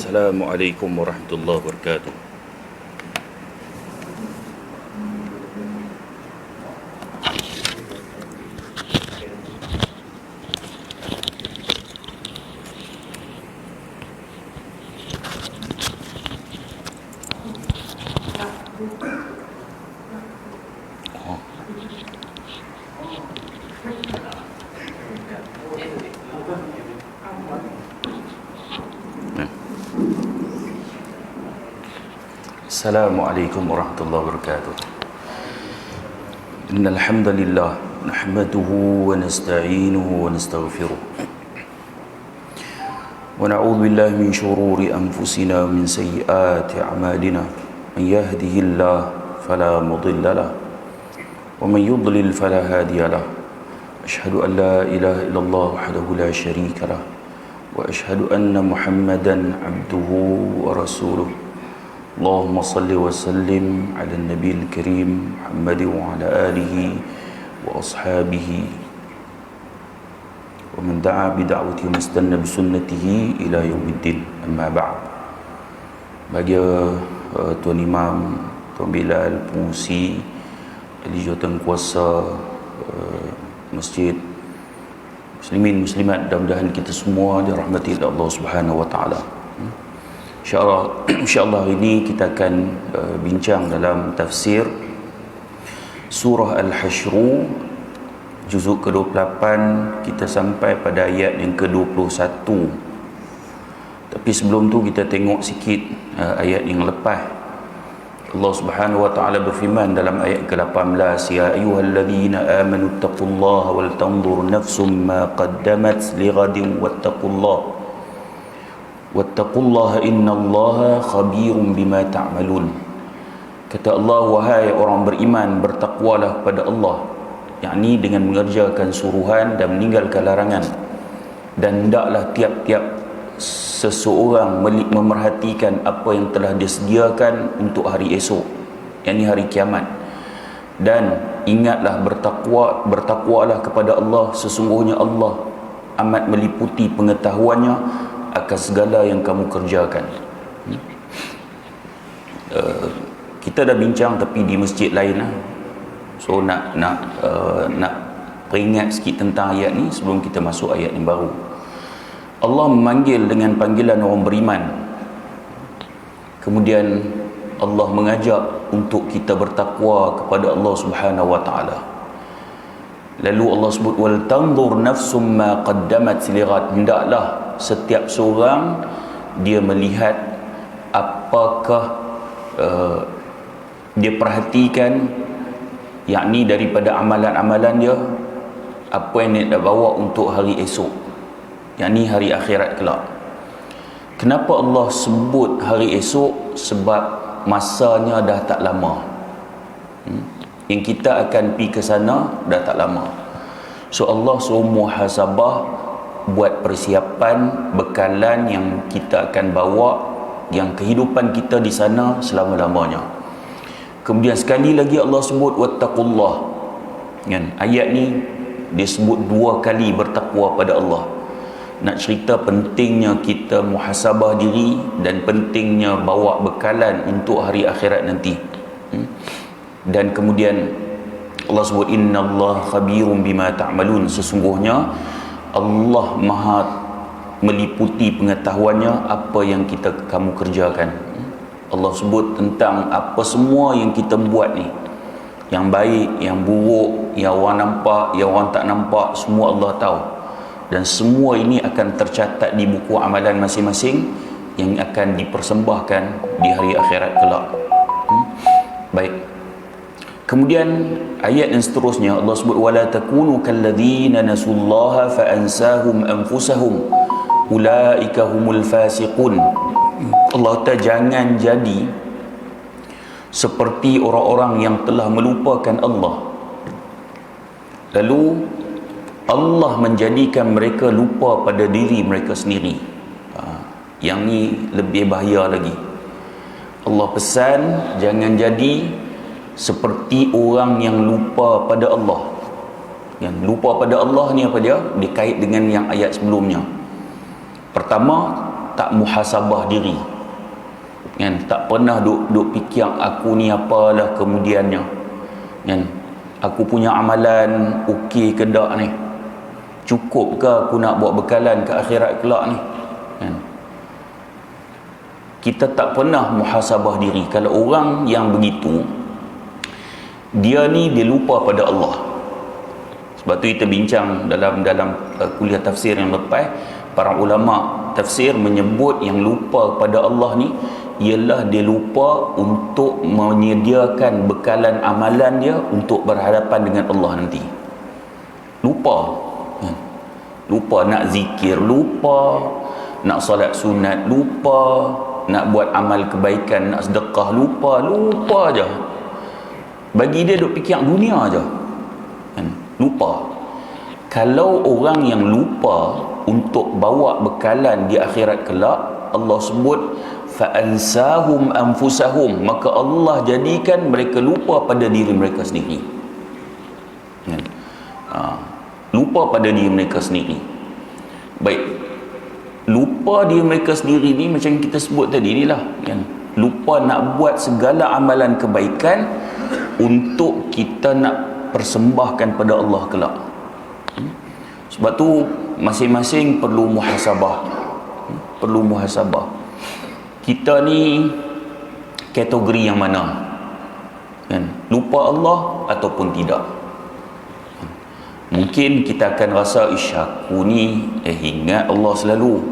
Assalamualaikum warahmatullahi wabarakatuh. Assalamualaikum warahmatullahi wabarakatuh. Innal hamdalillah nahmaduhu wa nasta'inuhu wa nastaghfiruh. Wa na'udzu billahi min shururi anfusina wa min sayyiati a'malina. Man yahdihillahu fala mudilla lahu wa man yudlil fala hadiya lahu. Ashhadu an la ilaha illallah wahdahu la syarika lahu wa ashhadu anna Muhammadan 'abduhu wa rasuluh. Allahumma salli wa sallim ala nabiyil karim Muhammad wa ala alihi wa ashabihi wa man da'a bi da'watihi wa istanna bi sunnatihi ila yaumiddin. Amma ba'd. Bagi Tuan Imam, Tuan Bilal, pengurusi ahli jawatankuasa masjid, muslimin muslimat, mudah-mudahan kita semua dirahmati oleh Allah Subhanahu wa taala. InsyaAllah hari ini kita akan bincang dalam tafsir surah Al-Hasyr juzuk ke-28. Kita sampai pada ayat yang ke-21. Tapi sebelum tu kita tengok sikit ayat yang lepas. Allah Subhanahu wa taala berfirman dalam ayat ke-18, ya ayyuhalladzina amanu taqullaha wal tanzur nafsum ma qaddamat lighadin wattaqullaha wattaqullaha innallaha khabirum bima ta'malun. Kata Allah, wahai orang beriman, bertakwalah kepada Allah, yakni dengan mengerjakan suruhan dan meninggalkan larangan, dan hendaklah tiap-tiap seseorang memerhatikan apa yang telah disediakan untuk hari esok, yakni hari kiamat. Dan ingatlah bertakwalah kepada Allah, sesungguhnya Allah amat meliputi pengetahuannya akan segala yang kamu kerjakan. Kita dah bincang tapi di masjid lain lah. So nak peringat sikit tentang ayat ni sebelum kita masuk ayat yang baru. Allah memanggil dengan panggilan orang beriman. Kemudian Allah mengajak untuk kita bertakwa kepada Allah Subhanahu wa taala. Lalu Allah sebut wal tanzur nafsum ma qaddamat lighad. Hendaklah setiap seorang dia melihat apakah dia perhatikan, yakni daripada amalan-amalan dia, apa yang dia dah bawa untuk hari esok, yakni hari akhirat kelak. Kenapa Allah sebut hari esok? Sebab masanya dah tak lama. Yang kita akan pergi ke sana dah tak lama. So Allah suruh muhasabah, buat persiapan bekalan yang kita akan bawa, yang kehidupan kita di sana selama-lamanya. Kemudian sekali lagi Allah sebut wattaqullah. Kan? Ayat ni dia sebut dua kali bertakwa pada Allah. Nak cerita pentingnya kita muhasabah diri dan pentingnya bawa bekalan untuk hari akhirat nanti. Dan kemudian Allah sebut innallaha khabirum bima ta'malun. Sesungguhnya Allah maha meliputi pengetahuannya apa yang kamu kerjakan. Allah sebut tentang apa semua yang kita buat ni, yang baik, yang buruk, yang orang nampak, yang orang tak nampak, semua Allah tahu. Dan semua ini akan tercatat di buku amalan masing-masing yang akan dipersembahkan di hari akhirat kelak. Baik. Kemudian ayat yang seterusnya Allah sebut wala takunu kalladzina nasullaha fa ansahum anfusahum ulaika humul fasiqun. Allah kata jangan jadi seperti orang-orang yang telah melupakan Allah, lalu Allah menjadikan mereka lupa pada diri mereka sendiri. Yang ni lebih bahaya lagi. Allah pesan jangan jadi seperti orang yang lupa pada Allah. Yang lupa pada Allah ni apa dia? Dikait dengan yang ayat sebelumnya. Pertama, tak muhasabah diri, kan? Tak pernah duk fikir aku ni apalah kemudiannya, kan? Aku punya amalan okey ke tak ni, cukup ke aku nak buat bekalan ke akhirat kelak ni, kan? Kita tak pernah muhasabah diri. Kalau orang yang begitu, dia lupa pada Allah. Sebab tu kita bincang dalam kuliah tafsir yang lepas, para ulama tafsir menyebut yang lupa pada Allah ni ialah dia lupa untuk menyediakan bekalan amalan dia untuk berhadapan dengan Allah nanti. Lupa, lupa nak zikir, lupa nak solat sunat, lupa nak buat amal kebaikan, nak sedekah, lupa je. Bagi dia duk fikir dunia je, lupa. Kalau orang yang lupa untuk bawa bekalan di akhirat kelak, Allah sebut fa'ansahum anfusahum, maka Allah jadikan mereka lupa pada diri mereka sendiri, kan? Lupa pada diri mereka sendiri. Baik, lupa diri mereka sendiri ni macam kita sebut tadi ni lah, kan? Lupa nak buat segala amalan kebaikan untuk kita nak persembahkan pada Allah kelak. Sebab tu masing-masing perlu muhasabah, perlu muhasabah. Kita ni kategori yang mana, kan? Lupa Allah ataupun tidak. Mungkin kita akan rasa aku ni ingat Allah selalu,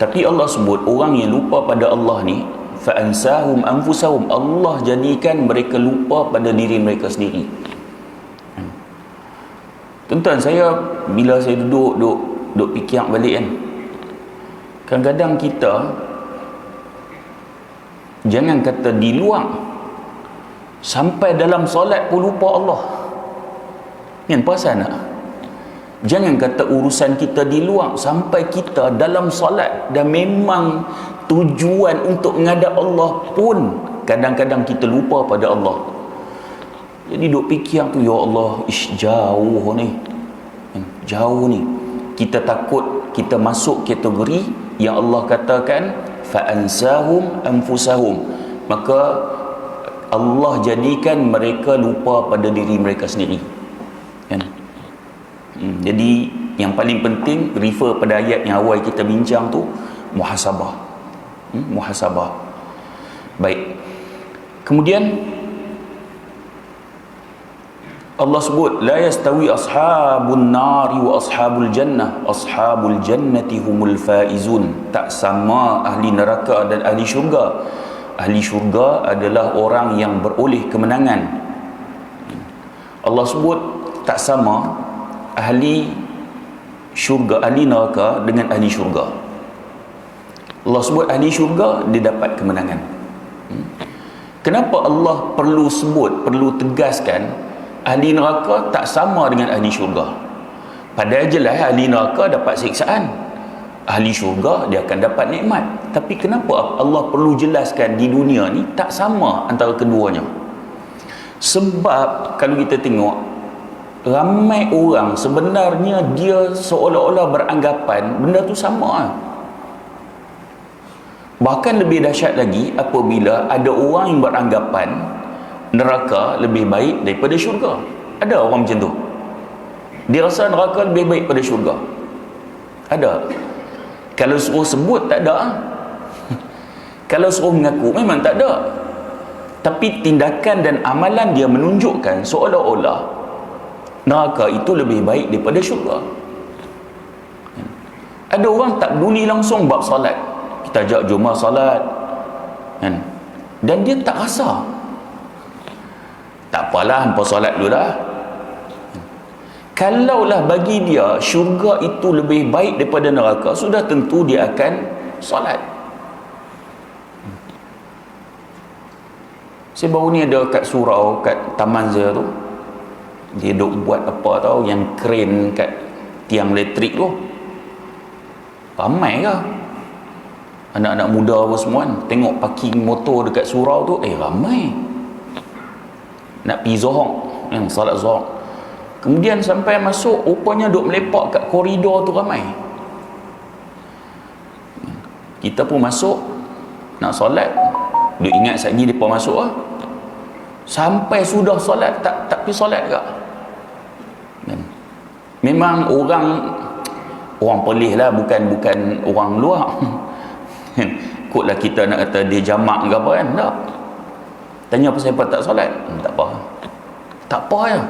tapi Allah sebut orang yang lupa pada Allah ni fa'ansahum anfusahum, Allah jadikan mereka lupa pada diri mereka sendiri. Tuan-tuan, saya bila saya duduk fikir balik, kan, kadang-kadang kita jangan kata di luar, sampai dalam solat pun lupa Allah, kan? Perasan tak? Jangan kata urusan kita di luar, sampai kita dalam solat dan memang tujuan untuk menghadap Allah pun kadang-kadang kita lupa pada Allah. Jadi duk fikir tu, ya Allah, jauh ni, jauh ni. Kita takut kita masuk kategori yang Allah katakan fa'ansahum anfusahum, maka Allah jadikan mereka lupa pada diri mereka sendiri, kan? Jadi yang paling penting, refer pada ayat yang awal kita bincang tu, muhasabah. Muhasabah. Baik, kemudian Allah sebut la yastawi ashabun nari wa ashabul jannah, ashabul jannati humul faizun. Tak sama ahli neraka dan ahli syurga. Ahli syurga adalah orang yang beroleh kemenangan. Allah sebut tak sama ahli syurga, ahli neraka dengan ahli syurga. Allah sebut ahli syurga, dia dapat kemenangan. Kenapa Allah perlu sebut, perlu tegaskan ahli neraka tak sama dengan ahli syurga? Padahal jelas ahli neraka dapat siksaan, ahli syurga dia akan dapat nikmat. Tapi kenapa Allah perlu jelaskan di dunia ni tak sama antara keduanya? Sebab kalau kita tengok, ramai orang sebenarnya dia seolah-olah beranggapan benda tu sama. Bahkan lebih dahsyat lagi apabila ada orang yang beranggapan neraka lebih baik daripada syurga. Ada orang macam tu, dia rasa neraka lebih baik pada syurga. Ada. Kalau suruh sebut tak ada. Kalau suruh mengaku memang tak ada. Tapi tindakan dan amalan dia menunjukkan seolah-olah neraka itu lebih baik daripada syurga. Ada orang tak peduli langsung bab salat, kita ajak jom salat, kan? Dan dia tak rasa, tak apalah, hampa solat dulu dah. Kalaulah bagi dia syurga itu lebih baik daripada neraka, sudah tentu dia akan solat. Saya baru ni ada kat surau, kat taman saya tu, dia duk buat apa tahu, yang kren kat tiang elektrik tu. Ramai ke anak-anak muda apa semua, kan? Tengok parking motor dekat surau tu, ramai nak pergi Zohor, yang salat Zohor. Kemudian sampai masuk, rupanya duk melepak kat koridor tu ramai. Kita pun masuk nak solat, dia ingat sekali depa masuk lah. Sampai sudah solat tak pergi solat ke? Memang orang pelih lah, bukan orang luar. Kotlah kita nak kata dia jamak ke apa kan? Tak. Tanya apa siapa tak solat? Tak apa. Tak apa ya.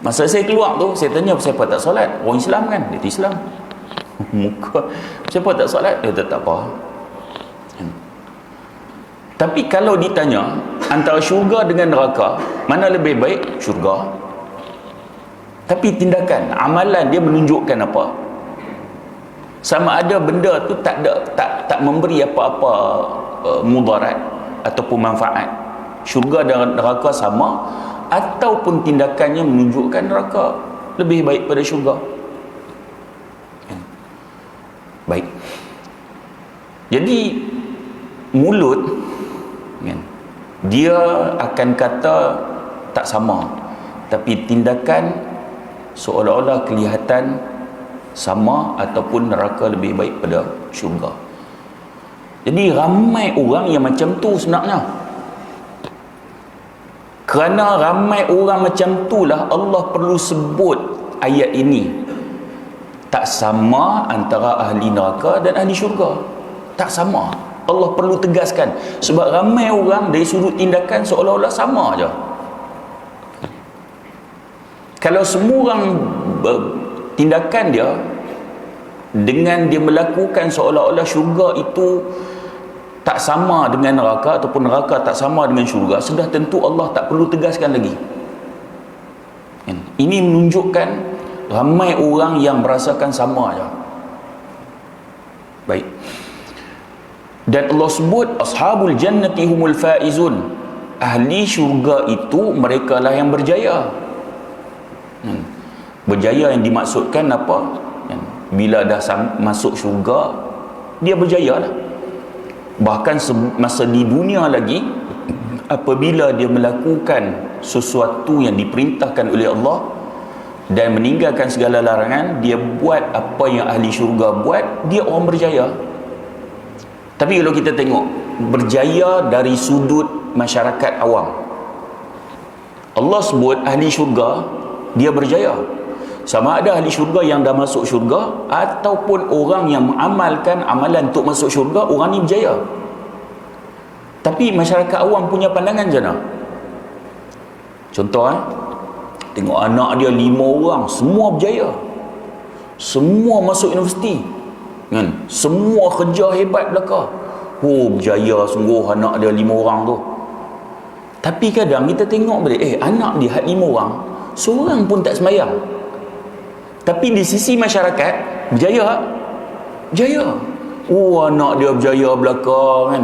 Masa saya keluar tu, saya tanya apa siapa tak solat? Orang Islam kan? Dia Islam. Muka siapa tak solat? Dia tak apa. Tapi kalau ditanya antara syurga dengan neraka, mana lebih baik? Syurga. Tapi tindakan, amalan dia menunjukkan apa? Sama ada benda tu tak memberi apa-apa mudarat ataupun manfaat. Syurga dan neraka sama, ataupun tindakannya menunjukkan neraka lebih baik pada syurga. Baik. Jadi mulut dia akan kata tak sama, tapi tindakan seolah-olah kelihatan sama ataupun neraka lebih baik pada syurga. Jadi ramai orang yang macam tu sebenarnya. Kerana ramai orang macam itulah Allah perlu sebut ayat ini. Tak sama antara ahli neraka dan ahli syurga. Tak sama. Allah perlu tegaskan. Sebab ramai orang dari sudut tindakan seolah-olah sama aja. Kalau semua orang tindakan dia dengan dia melakukan seolah-olah syurga itu tak sama dengan neraka ataupun neraka tak sama dengan syurga, sudah tentu Allah tak perlu tegaskan lagi. Ini menunjukkan ramai orang yang merasakan sama aja. Baik. Dan Allah sebut ashabul jannati humul faizun. Ahli syurga itu mereka lah yang berjaya. Berjaya yang dimaksudkan apa? Bila dah masuk syurga, dia berjaya lah. Bahkan masa di dunia lagi, apabila dia melakukan sesuatu yang diperintahkan oleh Allah dan meninggalkan segala larangan, dia buat apa yang ahli syurga buat, dia orang berjaya. Tapi kalau kita tengok berjaya dari sudut masyarakat awam, Allah sebut ahli syurga dia berjaya. Sama ada ahli syurga yang dah masuk syurga ataupun orang yang mengamalkan amalan untuk masuk syurga, orang ni berjaya. Tapi masyarakat awam punya pandangan macam mana? Contoh tengok anak dia 5 orang semua berjaya, semua masuk universiti kan? Semua kerja hebat belaka. Berjaya sungguh anak dia 5 orang tu. Tapi kadang kita tengok balik, anak dia 5 orang, seorang pun tak sembahyang. Tapi di sisi masyarakat berjaya. Berjaya. Anak dia berjaya belaka kan?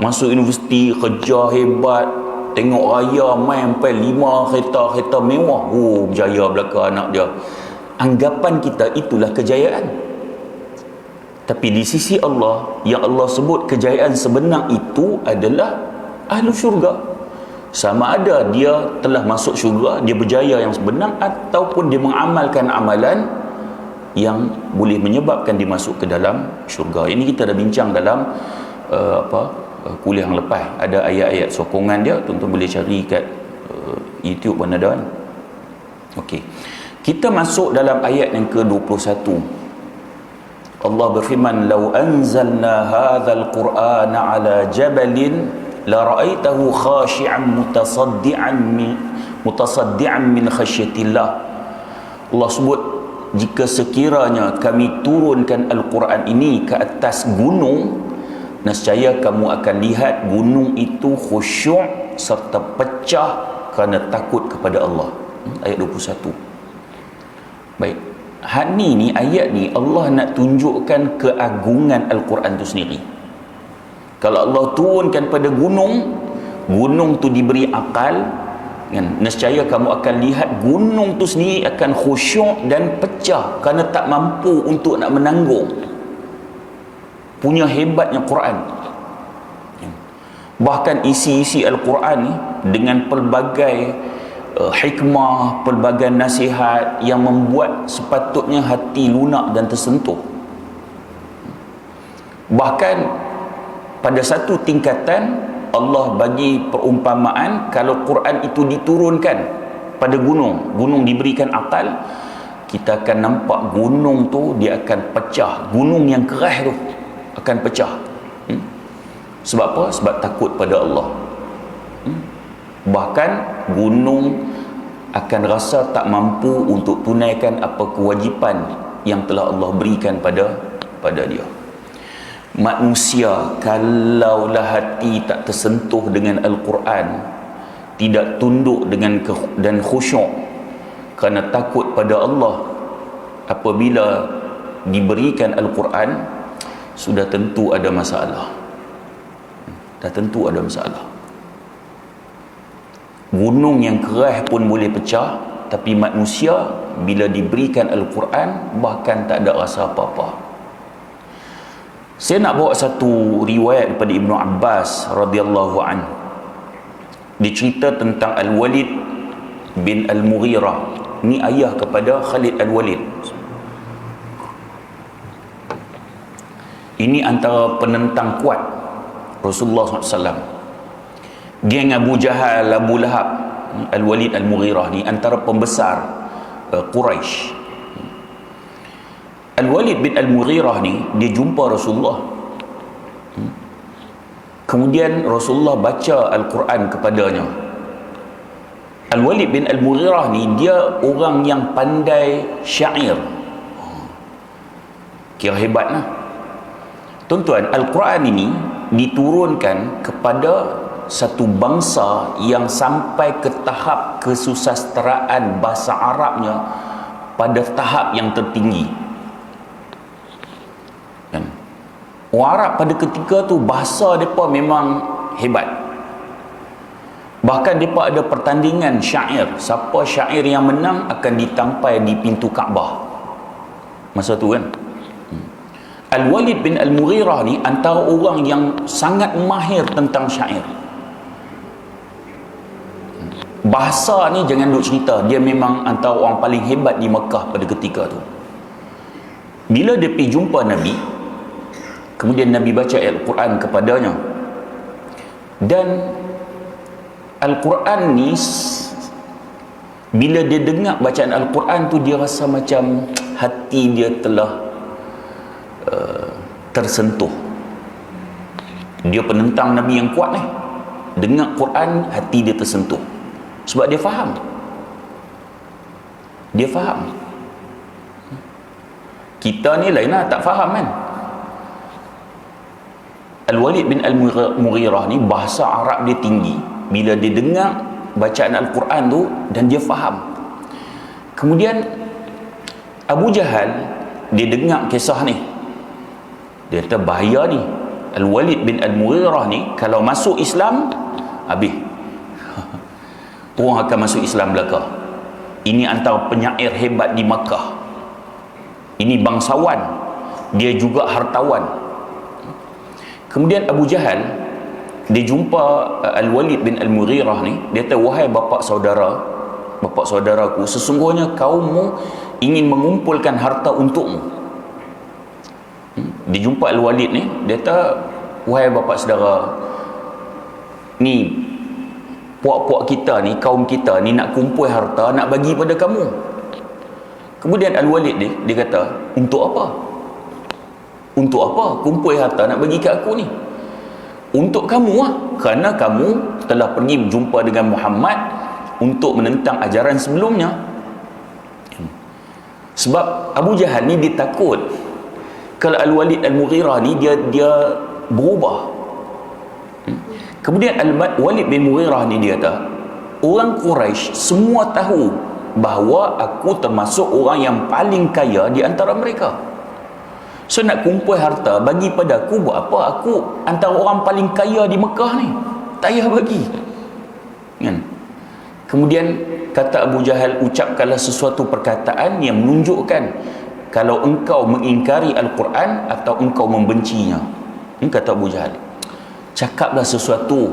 Masuk universiti, kerja hebat, tengok raya main sampai 5 kereta mewah. Berjaya belaka anak dia. Anggapan kita itulah kejayaan. Tapi di sisi Allah, yang Allah sebut kejayaan sebenar itu adalah ahlu syurga. Sama ada dia telah masuk syurga, dia berjaya yang sebenar, ataupun dia mengamalkan amalan yang boleh menyebabkan dia masuk ke dalam syurga. Ini kita dah bincang dalam kuliah yang lepas. Ada ayat-ayat sokongan dia, tuan-tuan boleh cari kat YouTube pun ada kan. Okey. Kita masuk dalam ayat yang ke-21. Allah berfirman, "Lau anzalna hadzal Qur'ana 'ala jabalin la ra'aitahu khashi'an mutasaddian min khasyatillah." Allah sebut, jika sekiranya kami turunkan Al-Quran ini ke atas gunung, nescaya kamu akan lihat gunung itu khusyuk serta pecah kerana takut kepada Allah. Ayat 21. Baik. Ni ayat ni Allah nak tunjukkan keagungan Al-Quran tu sendiri. Kalau Allah turunkan pada gunung, gunung tu diberi akal kan, nescaya kamu akan lihat gunung tu sendiri akan khusyuk dan pecah kerana tak mampu untuk nak menanggung. Punya hebatnya Quran. Bahkan isi-isi Al-Quran ni dengan pelbagai hikmah, pelbagai nasihat yang membuat sepatutnya hati lunak dan tersentuh. Bahkan pada satu tingkatan Allah bagi perumpamaan, kalau Quran itu diturunkan pada gunung, gunung diberikan akal, kita akan nampak gunung tu dia akan pecah, gunung yang keras tu akan pecah. Sebab apa? Sebab takut pada Allah. Bahkan gunung akan rasa tak mampu untuk tunaikan apa kewajipan yang telah Allah berikan pada dia. Manusia kalaulah hati tak tersentuh dengan Al-Quran, tidak tunduk dan khusyuk kerana takut pada Allah, apabila diberikan Al-Quran, sudah tentu ada masalah. Dah tentu ada masalah. Gunung yang keras pun boleh pecah, tapi manusia bila diberikan Al-Quran bahkan tak ada rasa apa-apa. Saya nak bawa satu riwayat daripada Ibnu Abbas radhiyallahu an. Dicerita tentang Al-Walid bin Al-Mughirah. Ni ayah kepada Khalid Al-Walid. Ini antara penentang kuat Rasulullah SAW. Geng Abu Jahal, Abu Lahab. Al-Walid Al-Mughirah ni antara pembesar Quraisy. Al-Walid bin Al-Mughirah ni dia jumpa Rasulullah. Kemudian Rasulullah baca Al-Quran kepadanya. Al-Walid bin Al-Mughirah ni dia orang yang pandai syair. Kira hebat lah. Tuan-tuan, Al-Quran ini diturunkan kepada satu bangsa yang sampai ke tahap kesusasteraan bahasa Arabnya pada tahap yang tertinggi. Kan? Orang Arab pada ketika tu bahasa mereka memang hebat. Bahkan mereka ada pertandingan syair. Siapa syair yang menang akan ditampai di pintu Kaabah. Masa tu kan. Al-Walid bin Al-Mughirah ni antara orang yang sangat mahir tentang syair. Bahasa ni jangan duk cerita, dia memang antara orang paling hebat di Mekah pada ketika tu. Bila dia pergi jumpa Nabi, kemudian Nabi baca Al-Quran kepadanya, dan Al-Quran ni bila dia dengar bacaan Al-Quran tu, dia rasa macam hati dia telah tersentuh. Dia penentang Nabi yang kuat ni, dengar Quran hati dia tersentuh. Sebab dia faham. Dia faham. Kita ni lain lah, tak faham kan. Al-Walid bin Al-Mughirah ni bahasa Arab dia tinggi. Bila dia dengar bacaan Al-Quran tu dan dia faham. Kemudian Abu Jahal dia dengar kisah ni, dia kata bahaya ni. Al-Walid bin Al-Mughirah ni kalau masuk Islam, habis. Orang akan masuk Islam belaka. Ini antara penyair hebat di Makkah. Ini bangsawan, dia juga hartawan. Kemudian Abu Jahal dia jumpa Al-Walid bin Al-Mughirah ni, dia kata, wahai bapa saudaraku, sesungguhnya kaummu ingin mengumpulkan harta untukmu. Dia jumpa Al-Walid ni, dia kata, wahai bapa saudara, ni puak-puak kita ni, kaum kita ni nak kumpul harta, nak bagi pada kamu. Kemudian Al-Walid ni, dia kata, untuk apa? Untuk apa kumpul harta nak bagi kat aku ni? Untuk kamu lah. Kerana kamu telah pergi berjumpa dengan Muhammad untuk menentang ajaran sebelumnya. Sebab Abu Jahal ni dia takut kalau Al-Walid Al-Mughirah ni dia berubah. Kemudian Al-Walid bin Mughirah ni dia kata, orang Quraisy semua tahu bahawa aku termasuk orang yang paling kaya di antara mereka. So nak kumpul harta bagi pada aku buat apa? Aku antara orang paling kaya di Mekah ni, tak payah bagi. Kan? Kemudian kata Abu Jahal, ucapkanlah sesuatu perkataan yang menunjukkan kalau engkau mengingkari Al-Quran atau engkau membencinya. Ini kata Abu Jahal. Cakaplah sesuatu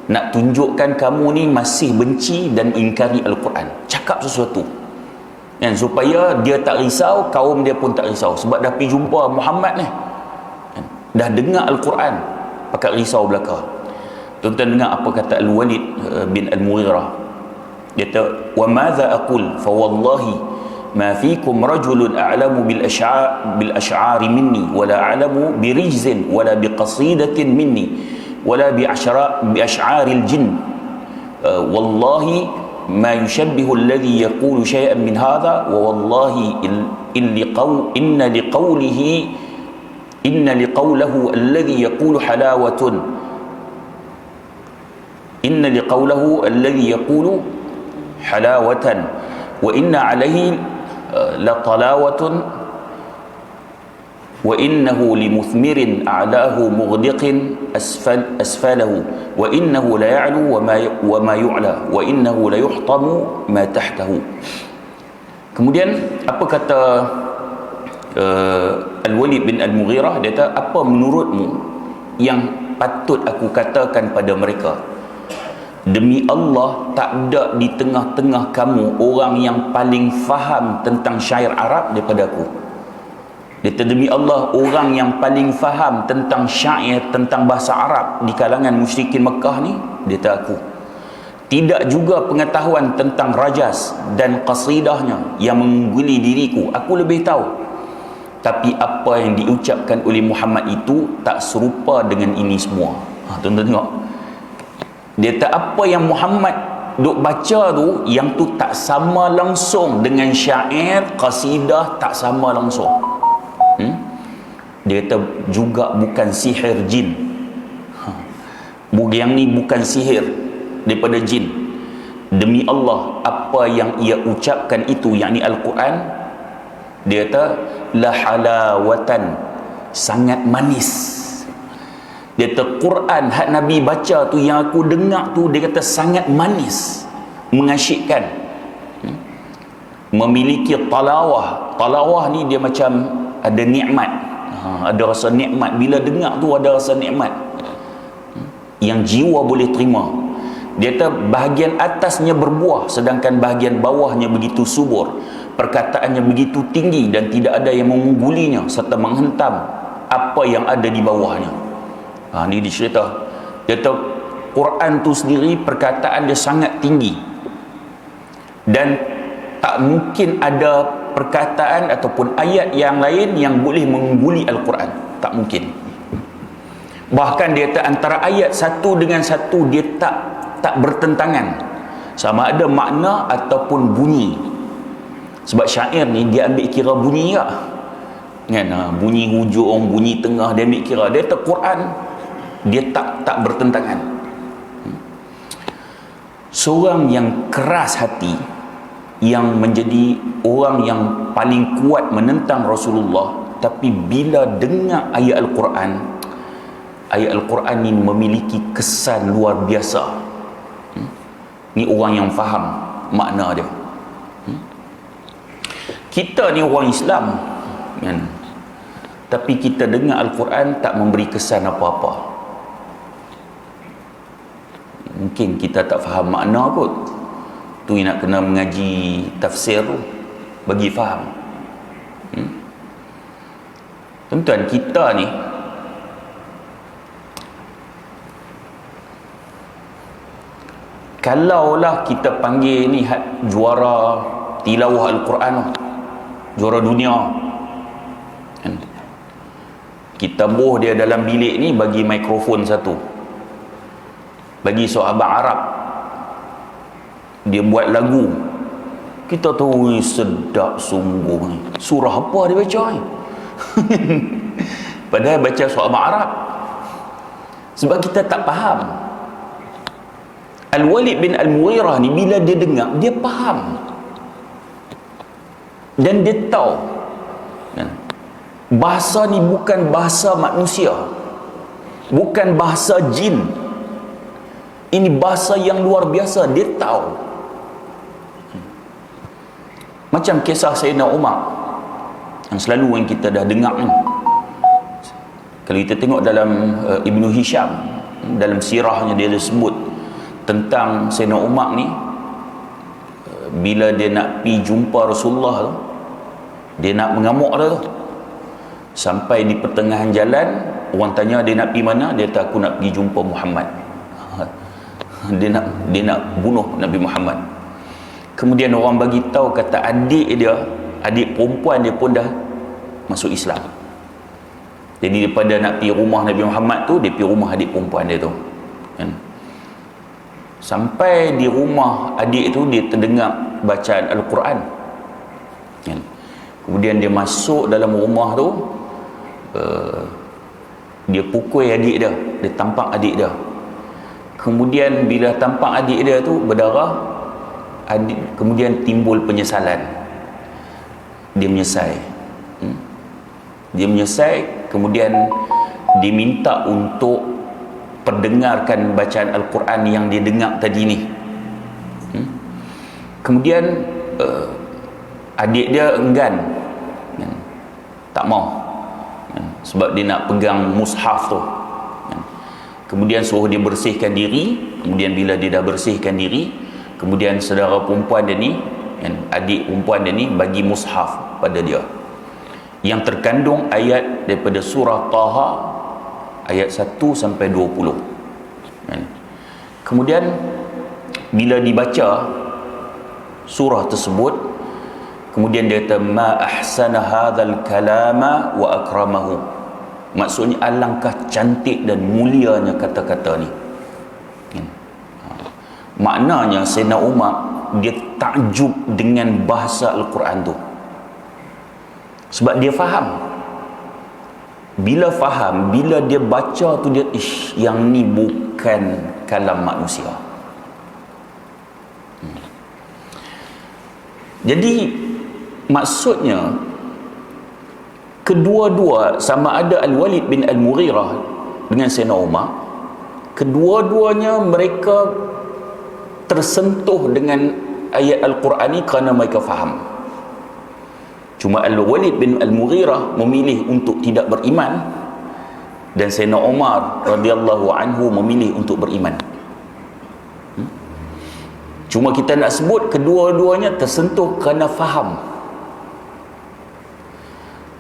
nak tunjukkan kamu ni masih benci dan ingkari Al-Quran. Cakap sesuatu kan, supaya dia tak risau, kaum dia pun tak risau. Sebab dah pergi jumpa Muhammad ni kan. dah dengar Al-Quran pakat risau belaka. Tuan-tuan dengar apa kata Al-Walid bin Al-Mughirah. Dia kata, wa madza aqul fa wallahi ma fikum rajulun a'lamu bil ash'ari minni wala a'lamu bi rijzin wala bi qasidatin minni wala bi ash'aril jinn wallahi ma yushabbihu alladhi yaqulu shay'an min hadha wa wallahi inna liqawlahu alladhi yaqulu halawatun inna liqawlahu alladhi yaqulu halawatan wa inna alayhi la talawatun wa innahu limuthmirin a'lahu mughdiqin asfalahu wa innahu la ya'lu wa ma yu'la wa innahu la yuhtamu ma tahtahu. Kemudian apa kata Al-Walid bin Al-Mughirah? Dia kata, apa menurutmu yang patut aku katakan pada mereka? Demi Allah, tak ada di tengah-tengah kamu orang yang paling faham tentang syair Arab daripada aku. Dia kata, demi Allah, orang yang paling faham tentang syair, tentang bahasa Arab di kalangan musyrikin Mekah ni, dia kata aku. Tidak juga pengetahuan tentang rajas dan qasidahnya yang mengungguli diriku, aku lebih tahu. Tapi apa yang diucapkan oleh Muhammad itu tak serupa dengan ini semua. Tuan-tuan tengok. Dia kata apa yang Muhammad duk baca tu, yang tu tak sama langsung dengan syair, qasidah, tak sama langsung. Dia kata juga bukan sihir jin. Yang ni bukan sihir daripada jin. Demi Allah, apa yang ia ucapkan itu, yakni Al-Quran, dia kata la halawatan, sangat manis. Dia kata Quran hak Nabi baca tu, yang aku dengar tu, dia kata sangat manis, mengasyikkan, memiliki talawah. Talawah ni dia macam ada nikmat, ada rasa nikmat. Bila dengar tu ada rasa nikmat yang jiwa boleh terima. Dia kata bahagian atasnya berbuah, sedangkan bahagian bawahnya begitu subur. Perkataannya begitu tinggi dan tidak ada yang mengunggulinya serta menghentam apa yang ada di bawahnya. Ni dicerita. Dia kata Quran tu sendiri, perkataan dia sangat tinggi dan tak mungkin ada perkataan ataupun ayat yang lain yang boleh mengungguli Al-Quran. Tak mungkin. Bahkan dia kata antara ayat satu dengan satu dia tak bertentangan, sama ada makna ataupun bunyi. Sebab syair ni dia ambil kira bunyi tak kan? Bunyi hujung, bunyi tengah, dia ambil kira. Dia kata Quran dia tak bertentangan. Seorang yang keras hati, yang menjadi orang yang paling kuat menentang Rasulullah, tapi bila dengar ayat Al-Quran ni memiliki kesan luar biasa. Ni orang yang faham makna dia. Kita ni orang Islam kan? Tapi kita dengar Al-Quran tak memberi kesan apa-apa. Mungkin kita tak faham makna kot. Tu nak kena mengaji tafsir tu bagi faham. Tuan-tuan, kita ni kalaulah kita panggil ni juara tilawah Al-Quran, juara dunia kan? Kita boh dia dalam bilik ni, bagi mikrofon satu, bagi sahabat Arab, dia buat lagu, kita tahu sedap sungguh ni. Surah apa dia baca ni? Padahal baca sahabat Arab. Sebab kita tak faham. Al-Walid bin Al-Mughirah ni bila dia dengar, dia faham dan dia tahu bahasa ni bukan bahasa manusia, bukan bahasa jin. Ini bahasa yang luar biasa. Dia tahu. Macam kisah Sayyidina Umar yang selalu yang kita dah dengar ni. Kalau kita tengok dalam Ibnu Hisham, dalam sirahnya dia ada sebut tentang Sayyidina Umar ni, bila dia nak pergi jumpa Rasulullah tu, dia nak mengamuk dah tu. Sampai di pertengahan jalan, Orang tanya dia nak pergi mana, dia kata aku nak pergi jumpa Muhammad. Dia nak bunuh Nabi Muhammad. Kemudian orang bagi tahu kata adik perempuan dia pun dah masuk Islam. Jadi daripada nak pergi rumah Nabi Muhammad tu, dia pergi rumah adik perempuan dia tu, kan? Sampai di rumah adik tu, dia terdengar bacaan Al-Quran, kan? Kemudian dia masuk dalam rumah tu, dia pukul adik dia, dia tampak adik dia. Kemudian bila tampak adik dia tu berdarah, kemudian timbul penyesalan. Dia menyesal. Dia menyesal, kemudian diminta untuk perdengarkan bacaan Al-Quran yang dia dengar tadi ni. Kemudian adik dia enggan, tak mau, sebab dia nak pegang mushaf tu. Kemudian suruh dia bersihkan diri. Kemudian bila dia dah bersihkan diri, kemudian saudara perempuan dia ni, adik perempuan dia ni, bagi mushaf pada dia yang terkandung ayat daripada surah Taha ayat 1 sampai 20. Kemudian bila dibaca surah tersebut, kemudian dia kata ma ahsana hadzal kalama wa akramahu. Maksudnya alangkah cantik dan mulianya kata-kata ni. Maknanya Sayyidina Umar dia takjub dengan bahasa Al-Quran tu, sebab dia faham. Bila faham, bila dia baca tu, dia yang ni bukan kalam manusia. Jadi maksudnya kedua-dua, sama ada Al-Walid bin Al-Mughirah dengan Sayyidina Umar, kedua-duanya mereka tersentuh dengan ayat Al-Quran ni kerana mereka faham. Cuma Al-Walid bin Al-Mughirah memilih untuk tidak beriman, dan Sayyidina Umar radhiyallahu anhu memilih untuk beriman. Cuma kita nak sebut kedua-duanya tersentuh kerana faham.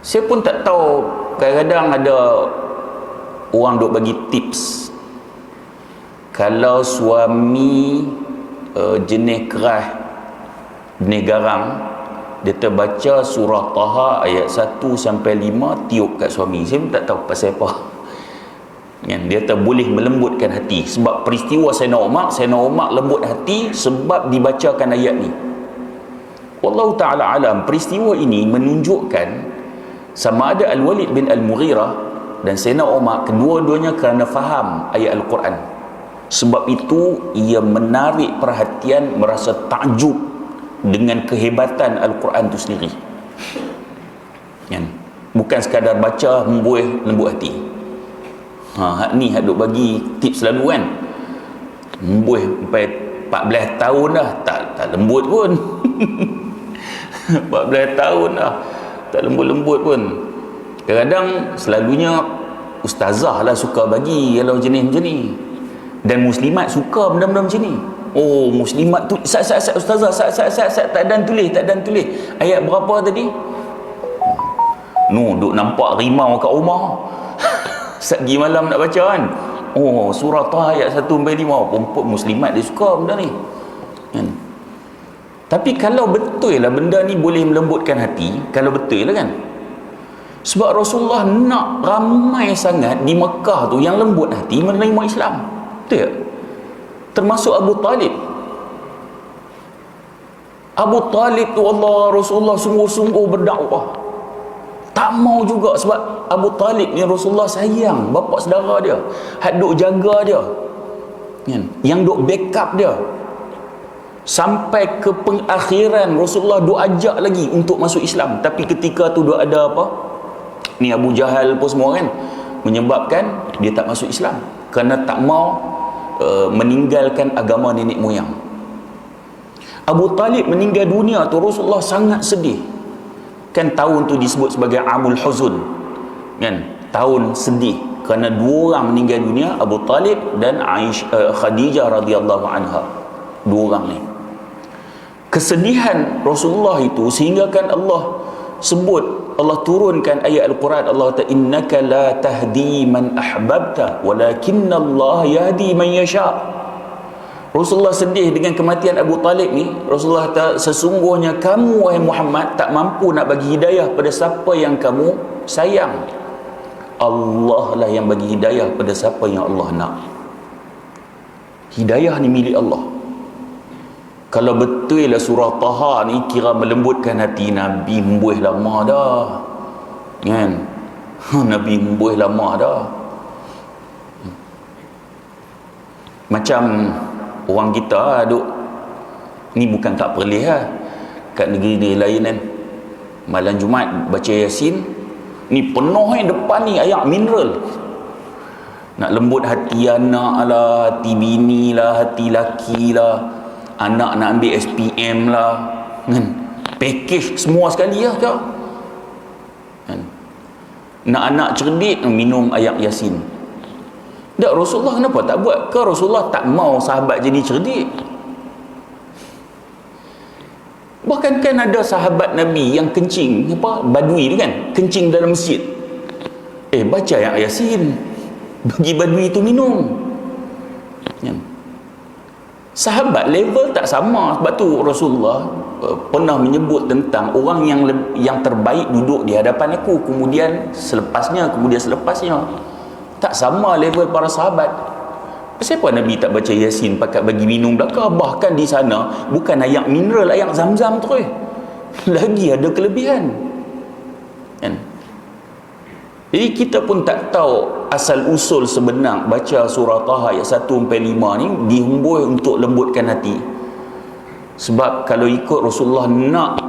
Saya pun tak tahu, kadang-kadang ada orang duk bagi tips, kalau suami jenis keras, jenis garang, dia terbaca surah Taha ayat 1 sampai 5, tiup kat suami. Saya pun tak tahu pasal apa. Dia tak boleh melembutkan hati. Sebab peristiwa Sayyidina Umar lembut hati sebab dibacakan ayat ni. Wallahu ta'ala alam. Peristiwa ini menunjukkan sama ada Al-Walid bin Al-Mughirah dan Sayyidina Umar, kedua-duanya kerana faham ayat Al-Quran. Sebab itu ia menarik perhatian, merasa takjub dengan kehebatan Al-Quran itu sendiri. Bukan sekadar baca membuih lembut hati. Hak ni hak duk bagi tips selalu kan, membuih sampai 14 tahun dah tak lembut pun. 14 tahun dah tak lembut-lembut pun. Kadang-kadang selalunya ustazah lah suka bagi kalau jenis macam ni, dan muslimat suka benda-benda macam ni. Oh, muslimat tu ustazah tak dan tulis ayat berapa tadi? Duk nampak rimau kat rumah. Sagi malam nak baca kan. Oh, surah Taha ayat 1 sampai 5. Perempuan muslimat dia suka benda ni. Tapi kalau betul lah benda ni boleh melembutkan hati, kalau betul lah kan. Sebab Rasulullah nak ramai sangat di Mekah tu yang lembut hati menerima Islam. Betul tak? Termasuk Abu Talib. Abu Talib tu Allah Rasulullah sungguh-sungguh berdakwah, tak mau juga, sebab Abu Talib ni Rasulullah sayang, bapa saudara dia, hak duk jaga dia, yang duk backup dia. Sampai ke pengakhiran Rasulullah duk ajak lagi untuk masuk Islam. Tapi ketika tu duk ada apa ni, Abu Jahal pun semua kan, menyebabkan dia tak masuk Islam kerana tak mau meninggalkan agama nenek moyang. Abu Talib meninggal dunia tu Rasulullah sangat sedih. Kan tahun tu disebut sebagai Amul Huzun, kan, tahun sedih, kerana dua orang meninggal dunia, Abu Talib dan Khadijah radhiyallahu anha. Dua orang ni, kesedihan Rasulullah itu sehingga kan Allah sebut Allah turunkan ayat Al-Quran. Allah kata, innaka la tahdi man ahbabta walakinna Allah yahdi man yasha. Rasulullah sedih dengan kematian Abu Talib ni. Rasulullah kata, sesungguhnya kamu wahai Muhammad tak mampu nak bagi hidayah pada siapa yang kamu sayang. Allah lah yang bagi hidayah pada siapa yang Allah nak. Hidayah ni milik Allah. Kalau betul lah surah Taha ni kira melembutkan hati Nabi, embuih lama dah, kan? Nabi embuih lama dah. Macam orang kita duk, ni bukan tak perlih lah, kat negeri lain kan, malam Jumaat baca Yasin ni penuh depan ni ayat mineral, nak lembut hati anak lah, hati bini lah, hati laki lah, anak nak ambil SPM lah, kan? Package semua sekali lah kau, kan? Nak anak cerdik minum ayat Yasin. Tak, Rasulullah kenapa tak buat? Ke Rasulullah tak mau sahabat jadi cerdik? Bahkan kan ada sahabat Nabi yang kencing, apa, badui tu kan, kencing dalam masjid. Baca ayat Yasin, bagi badui tu minum, kan? Sahabat level tak sama. Sebab tu Rasulullah pernah menyebut tentang orang yang terbaik duduk di hadapan aku, kemudian selepasnya tak sama level para sahabat. Kenapa Nabi tak baca Yasin pakat bagi minum belaka? Bahkan di sana bukan ayat mineral, ayat zam-zam terus lagi ada kelebihan, kan? Jadi kita pun tak tahu asal usul sebenar baca surah Taha ayat 1-5 ni dihembus untuk lembutkan hati. Sebab kalau ikut Rasulullah nak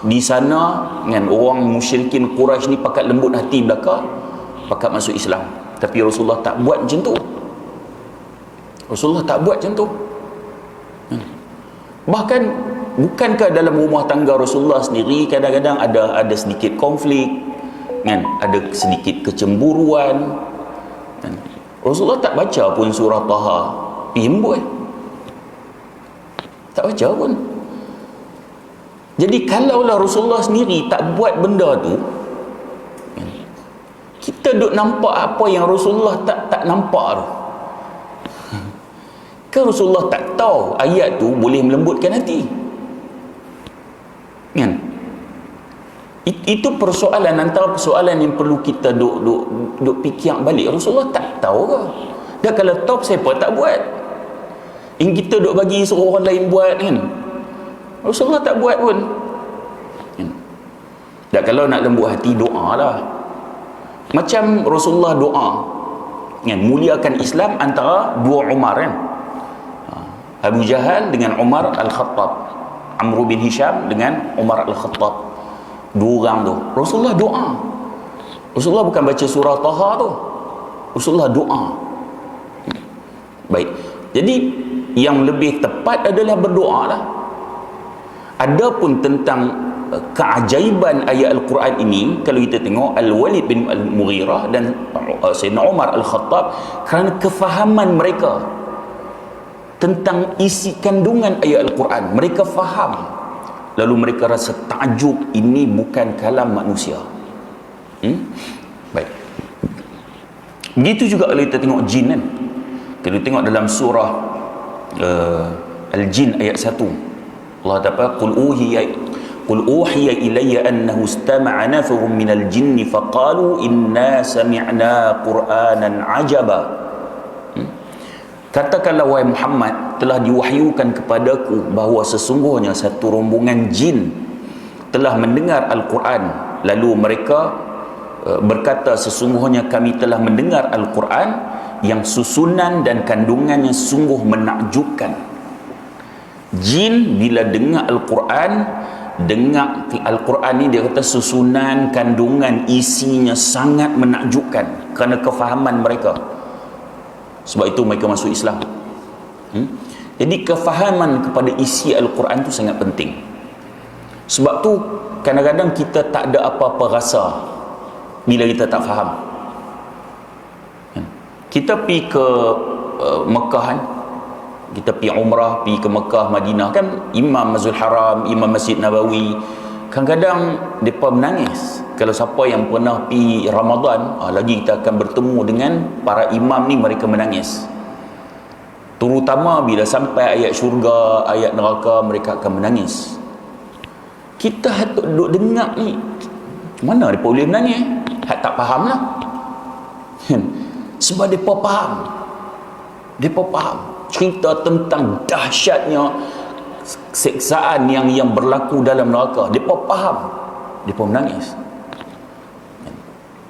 di sana, kan, orang musyrikin Quraisy ni pakat lembut hati belaka, pakat masuk Islam. Tapi Rasulullah tak buat macam tu. Rasulullah tak buat macam tu. Bahkan bukankah dalam rumah tangga Rasulullah sendiri kadang-kadang ada sedikit konflik, kan? Ada sedikit kecemburuan, kan? Rasulullah tak baca pun surah Taha, himbui, tak baca pun. Jadi kalaulah Rasulullah sendiri tak buat benda tu, kita duk nampak apa yang Rasulullah tak nampak tu. Kan Rasulullah tak tahu ayat tu boleh melembutkan hati, kan? Itu persoalan, antara persoalan yang perlu kita duk fikir balik. Rasulullah tak tahu ke? Dan kalau tahu, siapa tak buat? Yang kita duk bagi suruh orang lain buat, kan? Rasulullah tak buat pun, kan? Dan kalau nak lembut hati, doa lah. Macam Rasulullah doa, kan, muliakan Islam antara dua Umar, kan? Abu Jahal dengan Umar Al-Khattab, Amr bin Hisham dengan Umar Al-Khattab. Dua orang tu Rasulullah doa. Rasulullah bukan baca surah Taha tu, Rasulullah doa. Baik, jadi yang lebih tepat adalah berdoa lah. Adapun tentang keajaiban ayat Al-Quran ini, kalau kita tengok Al-Walid bin Al-Mughirah dan Sayyidina Umar Al-Khattab, kerana kefahaman mereka tentang isi kandungan ayat Al-Quran, mereka faham, lalu mereka rasa takjub, ini bukan kalam manusia. Baik, begitu juga kalau kita tengok jin, kan? Kalau kita tengok dalam surah Al-Jin ayat 1, Allah kata, qul uhiya ilayya annahu istama'a nafarun minal jinni faqalu inna sami'na qur'anan ajaba. Katakanlah wahai Muhammad, telah diwahyukan kepadaku bahawa sesungguhnya satu rombongan jin telah mendengar Al-Quran, lalu mereka berkata, sesungguhnya kami telah mendengar Al-Quran yang susunan dan kandungannya sungguh menakjubkan. Jin bila dengar Al-Quran ni, dia kata susunan, kandungan, isinya sangat menakjubkan kerana kefahaman mereka. Sebab itu mereka masuk Islam. Jadi kefahaman kepada isi Al-Quran tu sangat penting. Sebab tu kadang-kadang kita tak ada apa-apa rasa bila kita tak faham. Kita pergi ke Mekah, kan? Kita pergi umrah, pergi ke Mekah, Madinah, kan? Imam Masjidil Haram, Imam Masjid Nabawi, kadang-kadang mereka menangis kalau siapa yang pernah pergi Ramadan, lagi kita akan bertemu dengan para imam ni, mereka menangis. Terutama bila sampai ayat syurga, ayat neraka, mereka akan menangis. Kita hatut duduk dengar ni, mana mereka boleh menangis? Tak faham lah. Sebab mereka faham. Mereka faham cerita tentang dahsyatnya seksaan yang berlaku dalam neraka. Mereka faham. Mereka menangis.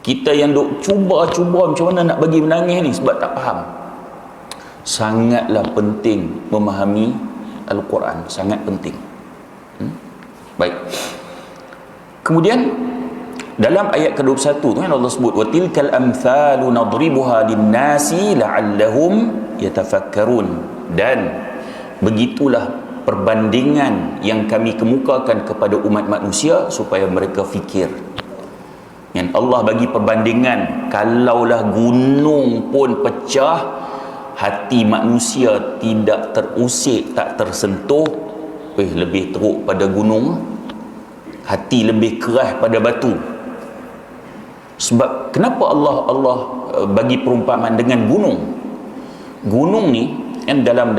Kita yang duk cuba macam mana nak bagi menangis ni sebab tak faham. Sangatlah penting memahami Al-Quran, sangat penting. Baik. Kemudian dalam ayat ke-21 tu kan Allah sebut wa tilkal amthalu nadribuha lin-nasi la'allahum yatafakkarun, dan begitulah perbandingan yang kami kemukakan kepada umat manusia supaya mereka fikir. Yang Allah bagi perbandingan, kalaulah gunung pun pecah, hati manusia tidak terusik, tak tersentuh, lebih teruk pada gunung. Hati lebih keras pada batu. Sebab kenapa Allah bagi perumpamaan dengan gunung? Gunung ni kan dalam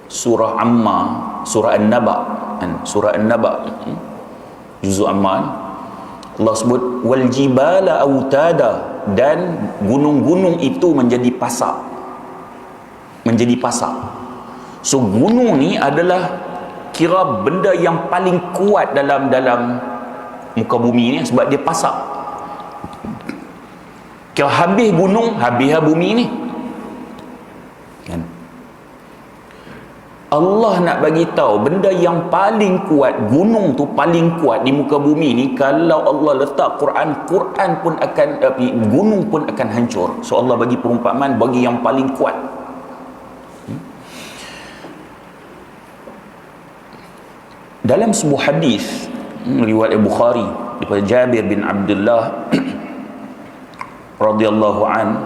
surah Amma, surah An-Naba kan, surah An-Naba juzuk Amma, Allah sebut wal jibala autada, dan gunung-gunung itu menjadi pasak. Menjadi pasak. So gunung ni adalah kira benda yang paling kuat dalam muka bumi ni, sebab dia pasak. Kira habis gunung, habis bumi ni kan. Allah nak bagi tahu benda yang paling kuat, gunung tu paling kuat di muka bumi ni, kalau Allah letak Quran pun akan, gunung pun akan hancur. So Allah bagi perumpamaan bagi yang paling kuat. Dalam sebuah hadis riwayat Bukhari daripada Jabir bin Abdullah radhiyallahu an,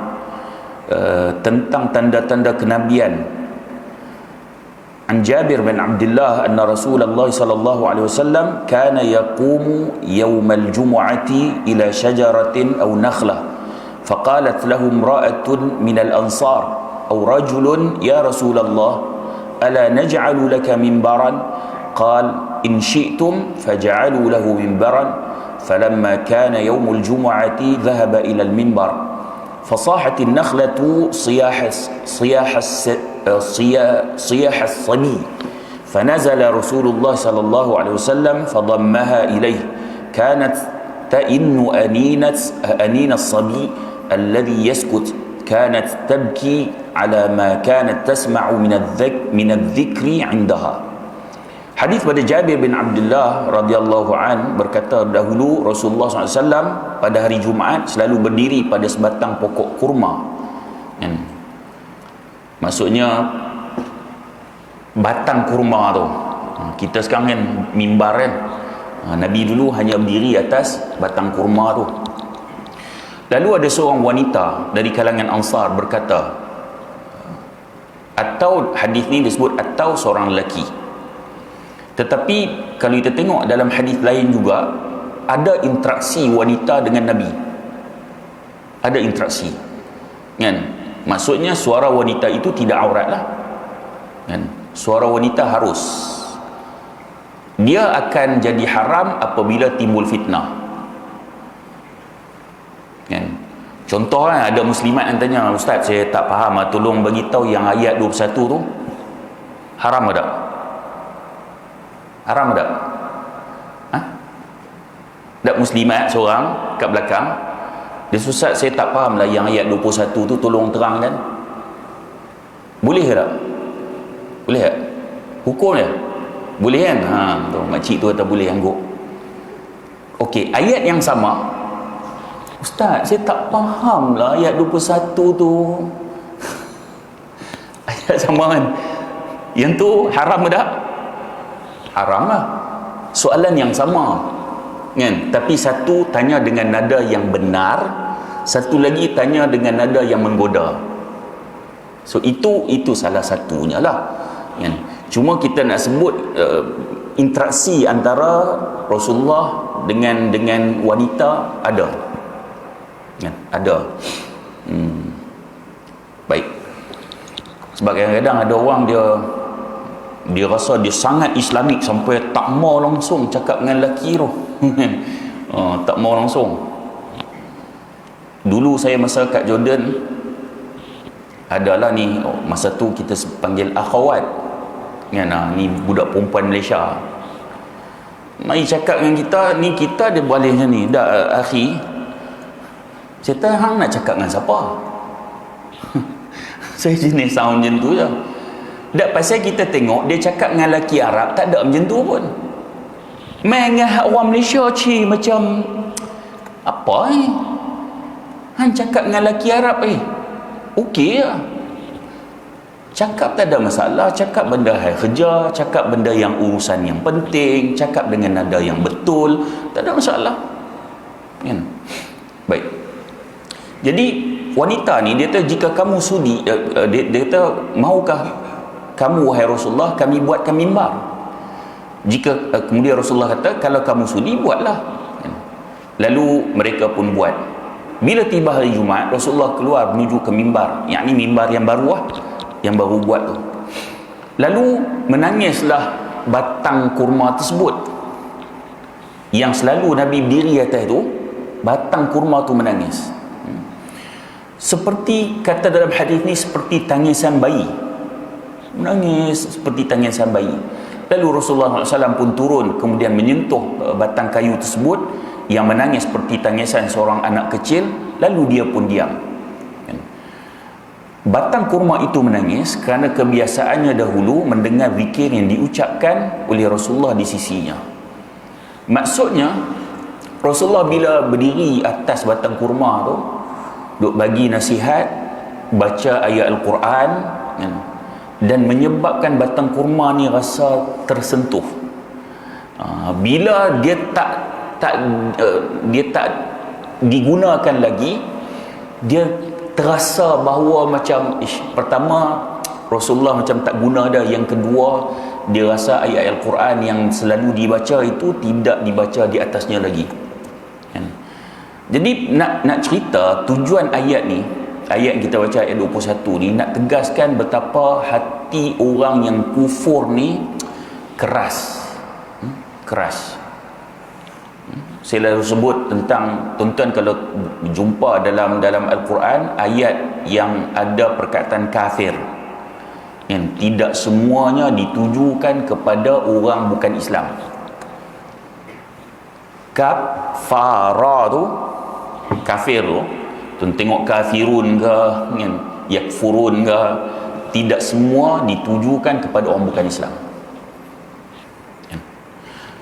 tentang tanda-tanda kenabian. An Jabir bin Abdullah anna Rasulullah sallallahu alaihi wasallam kana yaqumu yawmal jumu'ati ila shajaratin aw nakhlah faqalat lahu imra'atun min al-ansar aw rajulun ya Rasulullah ala naj'alu laka minbaran qala in syi'tum faj'alu lahu minbaran falamma kana yawmul jumu'ati dhahaba ila al-minbar fasahat an-nakhlatu صياح الصبي فنزل رسول الله صلى الله عليه وسلم فضمها إليه كانت تئن أنين الصبي الذي يسكت كانت تبكي على ما كانت تسمع من الذكر عندها. Hadis pada Jabir bin Abdullah radhiyallahu an berkata, dahulu Rasulullah SAW pada hari Jumaat selalu berdiri pada sebatang pokok kurma. Maksudnya batang kurma tu. Kita sekarang kan mimbar kan. Nabi dulu hanya berdiri atas batang kurma tu. Lalu ada seorang wanita dari kalangan Ansar berkata, atau hadis ni disebut atau seorang lelaki. Tetapi kalau kita tengok dalam hadis lain juga ada interaksi wanita dengan Nabi. Ada interaksi. Kan? Maksudnya suara wanita itu tidak aurat lah kan? Suara wanita harus, dia akan jadi haram apabila timbul fitnah kan? Contoh kan, ada muslimat yang tanya, Ustaz saya tak faham, tolong bagi tahu yang ayat 21 tu haram tak? Haram tak? Tak muslimat seorang kat belakang, dia Ustaz saya tak faham lah yang ayat 21 tu, tolong terangkan. Boleh ke tak? Boleh tak? Hukum dia? Boleh kan? Makcik tu kata boleh angguk. Okey, ayat yang sama, Ustaz saya tak faham lah ayat 21 tu. Ayat sama kan? Yang tu haram ke tak? Haram lah. Soalan yang sama kan? Tapi satu tanya dengan nada yang benar, satu lagi tanya dengan nada yang menggoda. So itu salah satunya lah kan? Cuma kita nak sebut interaksi antara Rasulullah dengan wanita ada. Kan? Ada. Baik. Sebab kadang-kadang ada orang dia rasa dia sangat Islamik sampai tak mau langsung cakap dengan lelaki tu. Tak mau langsung. Dulu saya masa kat Jordan adalah ni, masa tu kita panggil akhawat kan, ni budak perempuan Malaysia mari cakap dengan kita, ni kita dia boleh macam ni dah, akhi saya tahu hang nak cakap dengan siapa. Saya jenis sound macam tu je. Tak pasal kita tengok dia cakap dengan lelaki Arab tak ada macam tu pun. Main dengan orang Malaysia macam apa ni? Han cakap dengan lelaki Arab okey lah. Cakap tak ada masalah, cakap benda hal kerja, cakap benda yang urusan yang penting, cakap dengan nada yang betul, tak ada masalah. Kan? Baik. Jadi wanita ni dia kata jika kamu sudi, dia kata maukah kamu wahai Rasulullah kami buatkan mimbar. Jika kemudian Rasulullah kata kalau kamu sudi buatlah. Lalu mereka pun buat. Bila tiba hari Jumaat, Rasulullah keluar menuju ke mimbar, yakni mimbar yang baru lah, yang baru buat tu. Lalu menangislah batang kurma tersebut yang selalu Nabi berdiri atas tu. Batang kurma tu menangis. Seperti kata dalam hadis ni, seperti tangisan bayi. Menangis seperti tangisan bayi. Lalu Rasulullah SAW pun turun kemudian menyentuh batang kayu tersebut yang menangis seperti tangisan seorang anak kecil. Lalu dia pun diam. Batang kurma itu menangis kerana kebiasaannya dahulu mendengar zikir yang diucapkan oleh Rasulullah di sisinya. Maksudnya Rasulullah bila berdiri atas batang kurma tu duk bagi nasihat, baca ayat Al-Quran dan menyebabkan batang kurma ni rasa tersentuh. Bila dia tak digunakan lagi, dia terasa bahawa macam pertama Rasulullah macam tak guna dah, yang kedua dia rasa ayat Al-Quran yang selalu dibaca itu tidak dibaca di atasnya lagi. Jadi nak cerita tujuan ayat ni, ayat yang kita baca ayat 21 ni nak tegaskan betapa hati orang yang kufur ni keras. Keras. Saya lalu sebut tentang, tuan-tuan kalau jumpa dalam Al-Quran ayat yang ada perkataan kafir, yang tidak semuanya ditujukan kepada orang bukan Islam. Kafara tu, kafir tu tengok kafirun ke kan, yakfurun ke, tidak semua ditujukan kepada orang bukan Islam.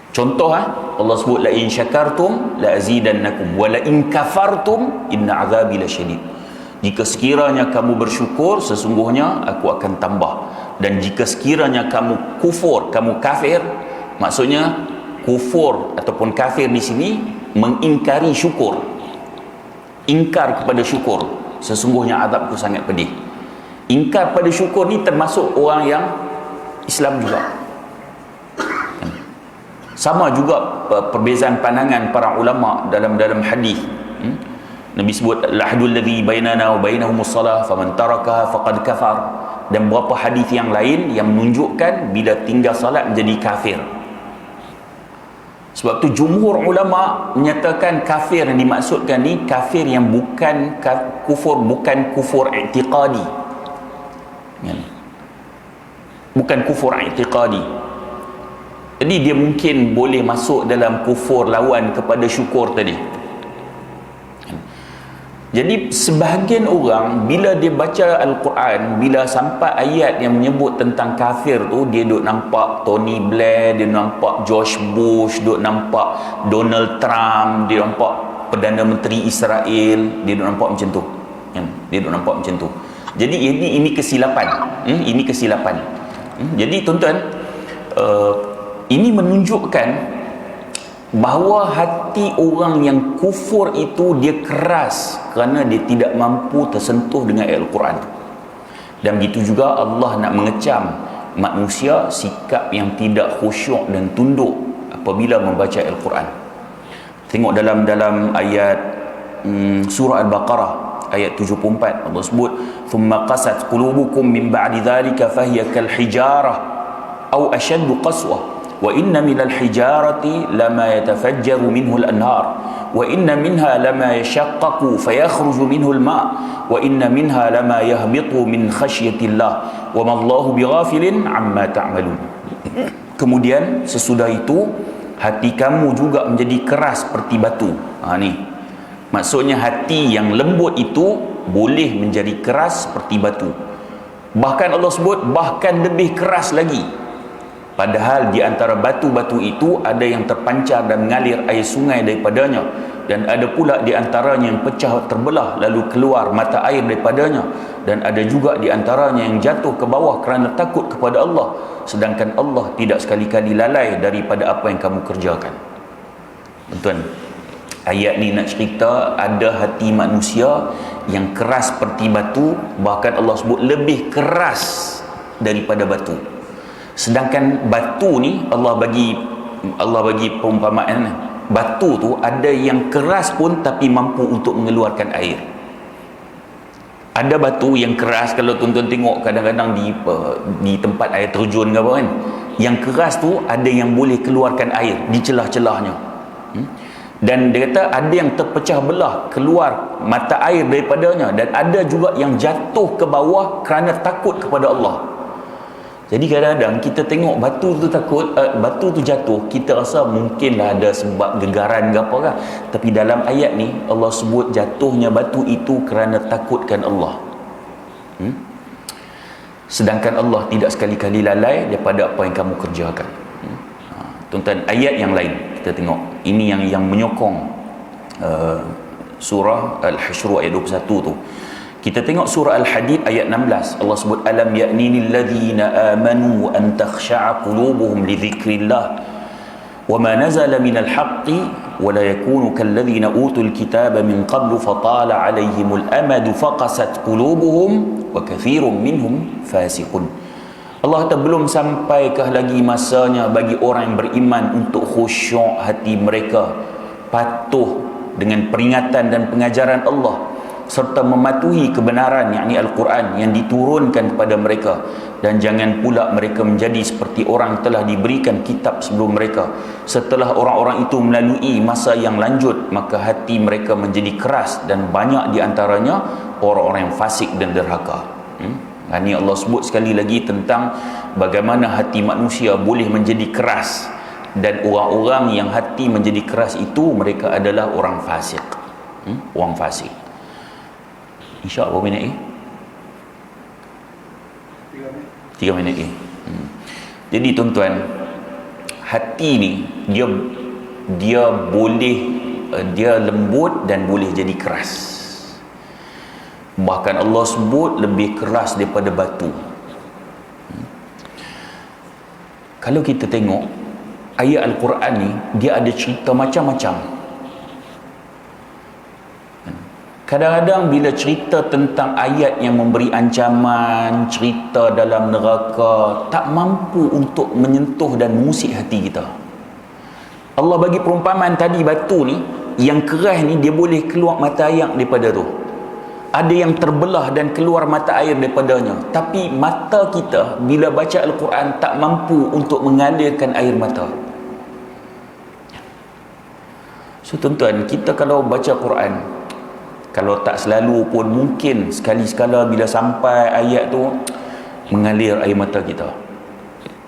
Contoh Allah sebut la in syakartum la azidannakum wa la in kafartum inna azabi lasyadid. Jika sekiranya kamu bersyukur, sesungguhnya aku akan tambah, dan jika sekiranya kamu kufur, kamu kafir, maksudnya kufur ataupun kafir di sini mengingkari syukur, ingkar kepada syukur, sesungguhnya azabku sangat pedih. Ingkar pada syukur ni termasuk orang yang Islam juga. Sama juga perbezaan pandangan para ulama dalam hadis. Nabi sebut al-ahdul ladzi bainana wa bainahumus salah faman tarakaha faqad kafar, dan beberapa hadis yang lain yang menunjukkan bila tinggal salat menjadi kafir. Sebab tu jumhur ulama menyatakan kafir yang dimaksudkan ni kafir yang bukan kufur, bukan kufur i'tiqadi. Bukan kufur i'tiqadi. Jadi dia mungkin boleh masuk dalam kufur lawan kepada syukur tadi. Jadi sebahagian orang bila dia baca Al-Quran, bila sampai ayat yang menyebut tentang kafir tu, dia duk nampak Tony Blair, dia nampak George Bush, duk nampak Donald Trump, dia nampak Perdana Menteri Israel, dia duk nampak macam tu. Dia duk nampak macam tu. Jadi ini kesilapan. Ini kesilapan. Jadi tuan-tuan, ini menunjukkan bahawa hati orang yang kufur itu dia keras kerana dia tidak mampu tersentuh dengan Al-Quran. Dan begitu juga Allah nak mengecam manusia sikap yang tidak khusyuk dan tunduk apabila membaca Al-Quran. Tengok dalam ayat surah Al-Baqarah ayat 74, Allah sebut thumma qasat qulubukum min ba'di dhalika fahiya kal hijarah aw ashaddu qaswah wa inna minal hijarati lama yatafajjaru minhu al-anhar wa inna minha lama yashaqqaqu fayakhruju minhu al-ma' wa inna minha lama yahbitu min khasyatillah wa ma Allahu bighafilin amma ta'malun. Kemudian sesudah itu hati kamu juga menjadi keras seperti batu. Ni maksudnya hati yang lembut itu boleh menjadi keras seperti batu. Bahkan Allah sebut bahkan lebih keras lagi. Padahal di antara batu-batu itu ada yang terpancar dan mengalir air sungai daripadanya, dan ada pula di antaranya yang pecah terbelah lalu keluar mata air daripadanya, dan ada juga di antaranya yang jatuh ke bawah kerana takut kepada Allah, sedangkan Allah tidak sekali-kali lalai daripada apa yang kamu kerjakan. Tuan, ayat ni nak cerita ada hati manusia yang keras seperti batu, bahkan Allah sebut lebih keras daripada batu. Sedangkan batu ni Allah bagi perumpamaan, batu tu ada yang keras pun tapi mampu untuk mengeluarkan air. Ada batu yang keras, kalau tuan-tuan tengok kadang-kadang di tempat air terjun ke apa kan, yang keras tu ada yang boleh keluarkan air di celah-celahnya. Dan dia kata ada yang terpecah belah, keluar mata air daripadanya, dan ada juga yang jatuh ke bawah kerana takut kepada Allah. Jadi kadang-kadang kita tengok batu tu takut, batu tu jatuh, kita rasa mungkinlah ada sebab gegaran ke apa kan. Tapi dalam ayat ni Allah sebut jatuhnya batu itu kerana takutkan Allah. Sedangkan Allah tidak sekali-kali lalai daripada apa yang kamu kerjakan. Tuan-tuan, ayat yang lain kita tengok. Ini yang menyokong surah Al-Hashr ayat 21 tu. Kita tengok surah Al-Hadid ayat 16. Allah sebut alam ya'ni lil ladzina amanu an takhsha'a qulubuhum li dzikrillah wa ma nazala minal haqqi wa la yakunu kal ladzina utul kitaba min qablu fatala 'alaihimul amadu faqasat qulubuhum wa katsirun minhum fasiqun. Allah kata belum sampaikah lagi masanya bagi orang yang beriman untuk khusyuk hati mereka, patuh dengan peringatan dan pengajaran Allah, serta mematuhi kebenaran yakni Al-Quran yang diturunkan kepada mereka, dan jangan pula mereka menjadi seperti orang telah diberikan kitab sebelum mereka. Setelah orang-orang itu melalui masa yang lanjut, maka hati mereka menjadi keras, dan banyak di antaranya orang-orang yang fasik dan derhaka. Ini Allah sebut sekali lagi tentang bagaimana hati manusia boleh menjadi keras, dan orang-orang yang hati menjadi keras itu mereka adalah orang fasik. Orang fasik. InsyaAllah berapa minit 3 minit Jadi tuan-tuan, hati ni dia boleh, dia lembut dan boleh jadi keras. Bahkan Allah sebut lebih keras daripada batu. Kalau kita tengok ayat Al-Quran ni, dia ada cerita macam-macam. Kadang-kadang bila cerita tentang ayat yang memberi ancaman, cerita dalam neraka, tak mampu untuk menyentuh dan mengusik hati kita. Allah bagi perumpamaan tadi, batu ni yang keras ni dia boleh keluar mata air daripada tu. Ada yang terbelah dan keluar mata air daripadanya. Tapi mata kita bila baca Al-Quran tak mampu untuk mengalirkan air mata. So tuan-tuan, kita kalau baca Quran, kalau tak selalu pun mungkin sekali-sekala bila sampai ayat tu mengalir air mata kita.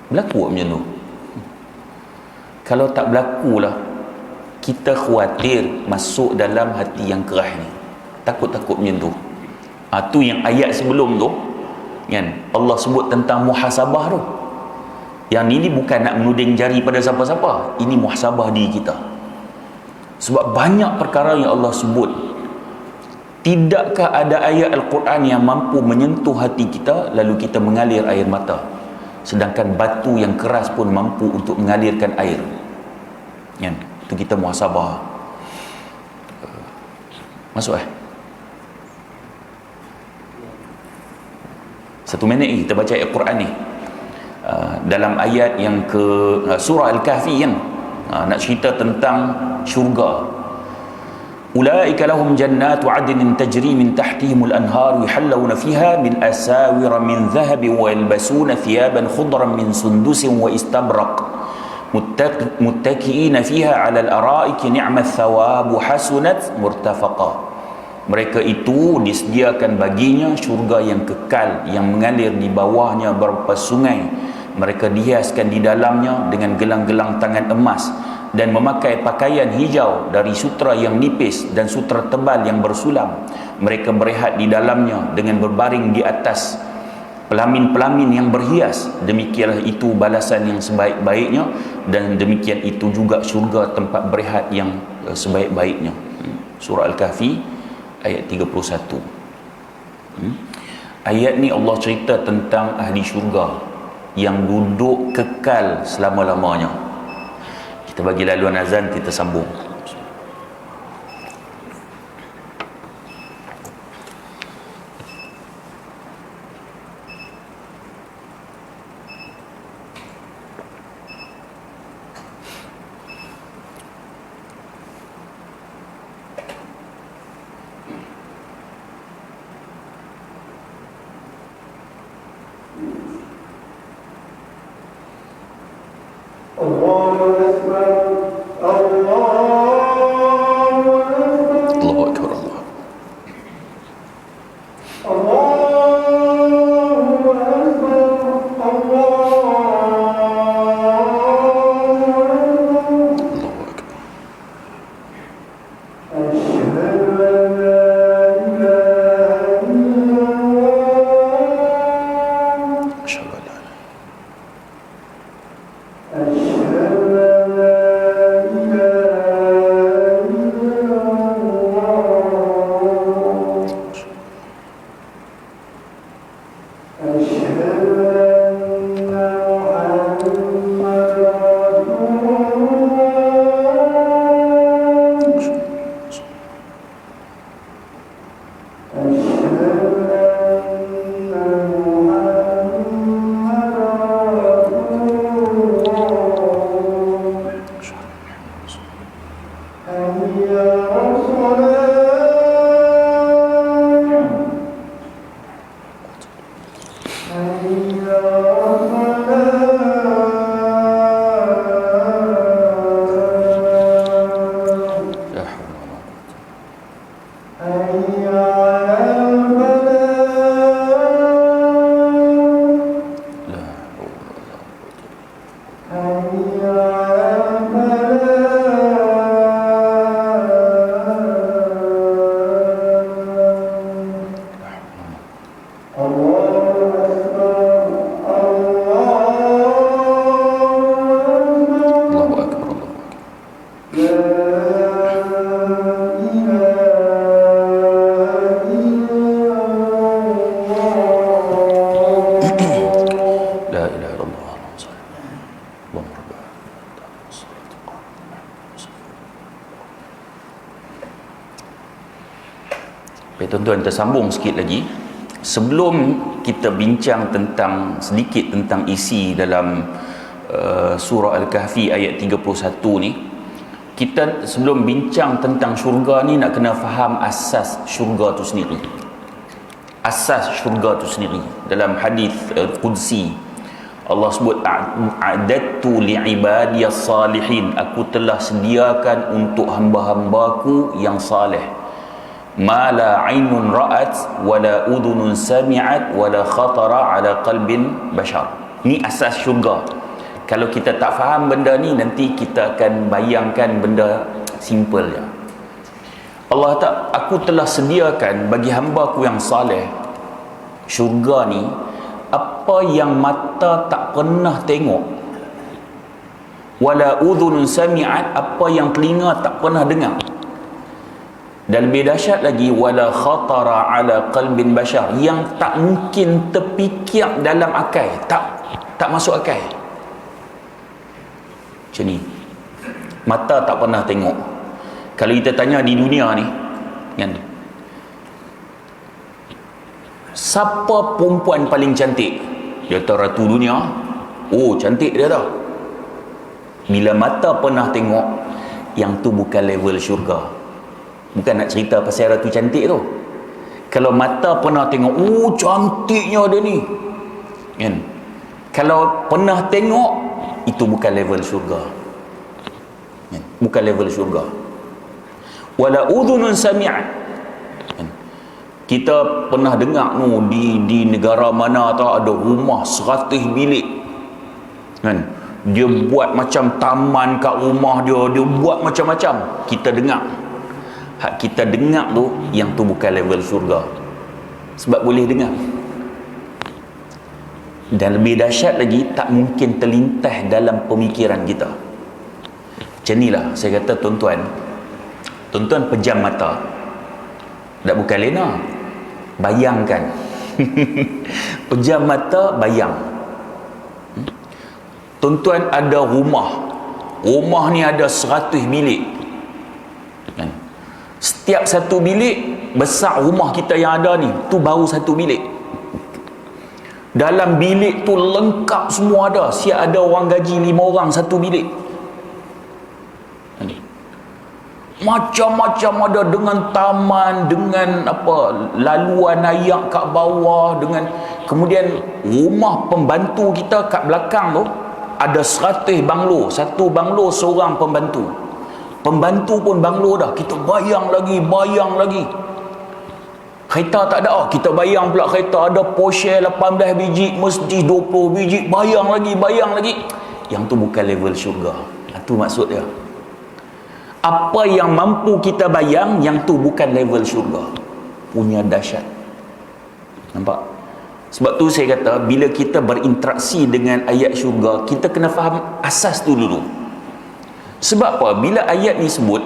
Berlaku macam tu. Kalau tak berlakulah, kita khawatir masuk dalam hati yang keras ni. Takut-takut macam tu. Tu yang ayat sebelum tu kan, Allah sebut tentang muhasabah tu. Yang ni bukan nak menuding jari pada siapa-siapa. Ini muhasabah diri kita. Sebab banyak perkara yang Allah sebut. Tidakkah ada ayat Al-Quran yang mampu menyentuh hati kita lalu kita mengalir air mata, sedangkan batu yang keras pun mampu untuk mengalirkan air kan? Itu kita muhasabah. Masuk 1 minit kita baca ayat Quran ni. Dalam ayat yang ke surah Al-Kahfi kan, Nak cerita tentang syurga. Ulaika lahum jannatu adnin tajri min tahtihimul anhar yuhallawna fiha min asawira min dhahabin wa yalbasuna thiyaban khudran min sundusin wa istabraq muttaki'ina fiha 'alal ara'iki ni'mat thawabu hasunat murtafaqa. Mereka itu disediakan baginya syurga yang kekal yang mengalir di bawahnya beberapa sungai. Mereka dihiaskan di dalamnya dengan gelang-gelang tangan emas dan memakai pakaian hijau dari sutra yang nipis dan sutra tebal yang bersulam. Mereka berehat di dalamnya dengan berbaring di atas pelamin-pelamin yang berhias. Demikianlah itu balasan yang sebaik-baiknya, dan demikian itu juga syurga tempat berehat yang sebaik-baiknya. Surah Al-Kahfi ayat 31. Ayat ni Allah cerita tentang ahli syurga yang duduk kekal selama-lamanya. Kita bagi laluan azan, kita sambung. Tuan-tuan, tersambung sikit lagi. Sebelum kita bincang tentang sedikit tentang isi dalam surah Al-Kahfi ayat 31 ni, kita sebelum bincang tentang syurga ni nak kena faham asas syurga tu sendiri. Asas syurga tu sendiri. Dalam hadis Qudsi, Allah sebut, a'adattu li'ibadiyas salihin, aku telah sediakan untuk hamba-hambaku yang saleh, ma la ainun ra'at wala udhunun sami'at wala khatara ala qalbin bashar. Ni asas syurga. Kalau kita tak faham benda ni, nanti kita akan bayangkan benda simple je. Allah tak, aku telah sediakan bagi hamba-Ku yang saleh syurga ni apa yang mata tak pernah tengok, wala udhunun sami'at, apa yang telinga tak pernah dengar, dan lebih dahsyat lagi, wala khatara ala qalbin bashar, yang tak mungkin terfikir dalam akal, tak masuk akal. Macam ni, mata tak pernah tengok. Kalau kita tanya di dunia ni kan, siapa perempuan paling cantik? Dia tahu ratu dunia, oh cantik dia tahu. Bila mata pernah tengok, yang tu bukan level syurga. Bukan nak cerita pasal ratu cantik tu. Kalau mata pernah tengok, oh cantiknya dia ni, kan? Kalau pernah tengok, itu bukan level syurga, kan? Bukan level syurga. Wala udhunun sami'at, kan? Kita pernah dengar di negara mana tak ada rumah 100 bilik, kan? Dia buat macam taman kat rumah dia buat macam-macam. Kita dengar. Hak kita dengar tu, yang tu bukan level syurga. Sebab boleh dengar. Dan lebih dahsyat lagi, tak mungkin terlintas dalam pemikiran kita. Macam inilah saya kata, tuan-tuan pejam mata. Tak bukan lena. Bayangkan. Pejam mata, bayang. Tuan-tuan ada rumah ni ada 100 bilik, kan? Setiap satu bilik besar rumah kita yang ada ni, tu baru satu bilik. Dalam bilik tu lengkap semua ada. Siap ada orang gaji 5 orang satu bilik. Macam-macam ada, dengan taman, dengan laluan air kat bawah, dengan kemudian rumah pembantu kita kat belakang tu ada 100 banglo. Satu banglo seorang pembantu. Pembantu pun banglo dah. Kita bayang lagi. Kereta tak ada. Kita bayang pula kereta ada Porsche 18 biji, Mercedes 20 biji. Bayang lagi. Yang tu bukan level syurga. Itu maksud dia. Apa yang mampu kita bayang, yang tu bukan level syurga. Punya dahsyat. Nampak? Sebab tu saya kata, bila kita berinteraksi dengan ayat syurga, kita kena faham asas tu dulu. Sebab apa? Bila ayat ni sebut,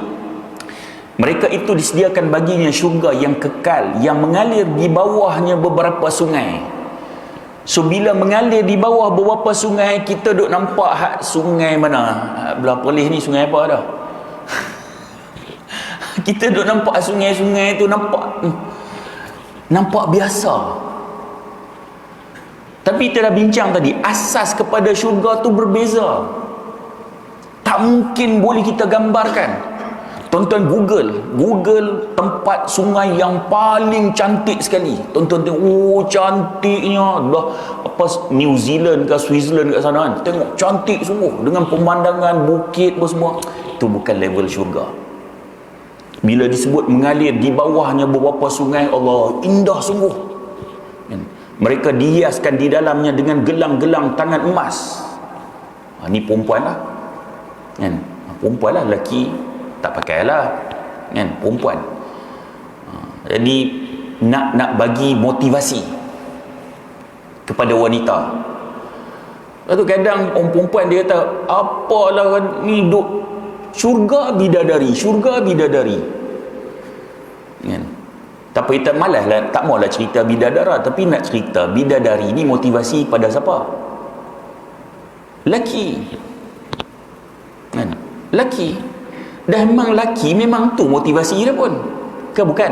mereka itu disediakan baginya syurga yang kekal, yang mengalir di bawahnya beberapa sungai. So bila mengalir di bawah beberapa sungai, kita duk nampak sungai mana? Belah Perlis ni sungai apa dah? Kita duk nampak sungai-sungai tu nampak biasa. Tapi kita dah bincang tadi, asas kepada syurga tu berbeza. Tak mungkin boleh kita gambarkan. Tonton Google tempat sungai yang paling cantik sekali. Tonton tengok, oh cantiknya. Dah New Zealand ke Switzerland kat sana kan. Tengok cantik sungguh, dengan pemandangan bukit pun semua. Itu bukan level syurga. Bila disebut mengalir di bawahnya beberapa sungai, Allah, indah sungguh. Mereka dihiaskan di dalamnya dengan gelang-gelang tangan emas. Ni perempuan lah, kan? Perempuan lah, lelaki tak pakai lah, kan? Perempuan. Jadi nak bagi motivasi kepada wanita. Lepas tu kadang orang perempuan dia kata, apalah ni duk syurga bidadari, kan? Tapi kita malas lah, tak maulah cerita bidadara, tapi nak cerita bidadari ni motivasi pada siapa? Laki, kan? Laki. Dah memang laki, memang tu motivasi dia pun, ke bukan?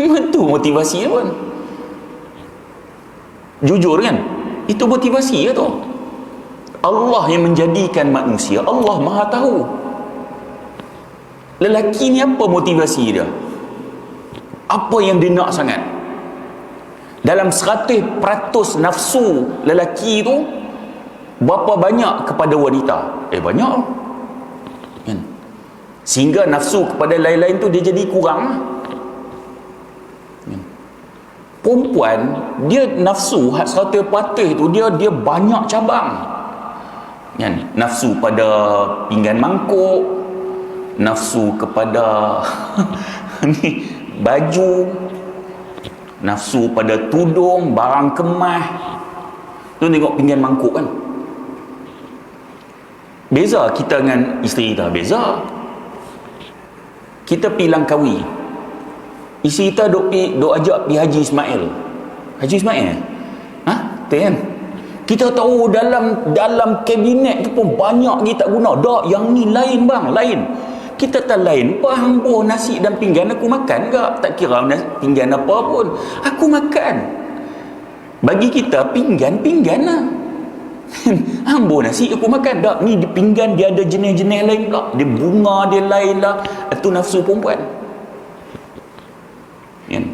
Memang tu motivasi dia pun. Jujur kan? Itu motivasi dia tu. Allah yang menjadikan manusia, Allah Maha tahu. Lelaki ni apa motivasi dia? Apa yang dia nak sangat? Dalam 100% nafsu lelaki tu, berapa banyak kepada wanita? Banyak, kan? Sehingga nafsu kepada lain-lain tu dia jadi kurang, kan? Perempuan, dia nafsu 100% tu dia banyak cabang, kan? Nafsu pada pinggan mangkuk, nafsu kepada ni baju, nafsu pada tudung, barang kemas. Tu tengok pinggan mangkuk kan. Beza kita dengan isteri kita, beza. Kita pergi Langkawi, isteri kita duk ajak pergi Haji Ismail. Haji Ismail tu kan? Kita tahu dalam kabinet tu pun banyak kita tak guna. Tak, yang ni lain bang, lain. Kita tak lain apa, hambuh nasi dan pinggan aku makan ke? Tak kira pinggan apa pun, aku makan. Bagi kita pinggan lah, Ambo nasi aku makan tak, ni di pinggan dia ada jenis-jenis lain pula, dia bunga dia lain lah. Itu nafsu perempuan kan?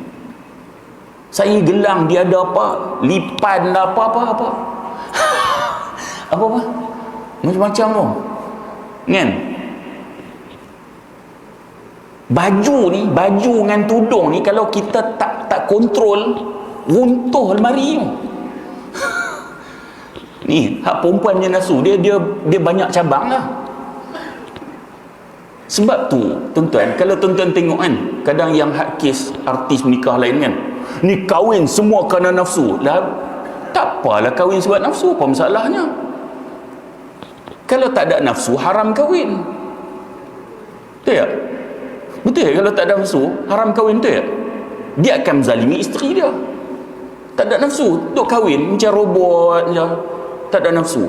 Saya gelang dia ada apa, lipan lah apa apa macam-macam tu kan. Baju dengan tudung ni kalau kita tak kontrol, runtuh almari tu. Ni hak perempuan punya nafsu dia banyak cabang lah. Sebab tu tuan-tuan, kalau tuan-tuan tengok kan, kadang yang hak kes artis menikah lain kan, ni kahwin semua kerana nafsu lah. Tak apalah kahwin sebab nafsu, apa masalahnya? Kalau tak ada nafsu, haram kahwin. Betul tak? Betul tak? Kalau tak ada nafsu, haram kahwin, betul tak? Dia akan menzalimi isteri dia. Tak ada nafsu, duk kahwin macam robot je, tak ada nafsu.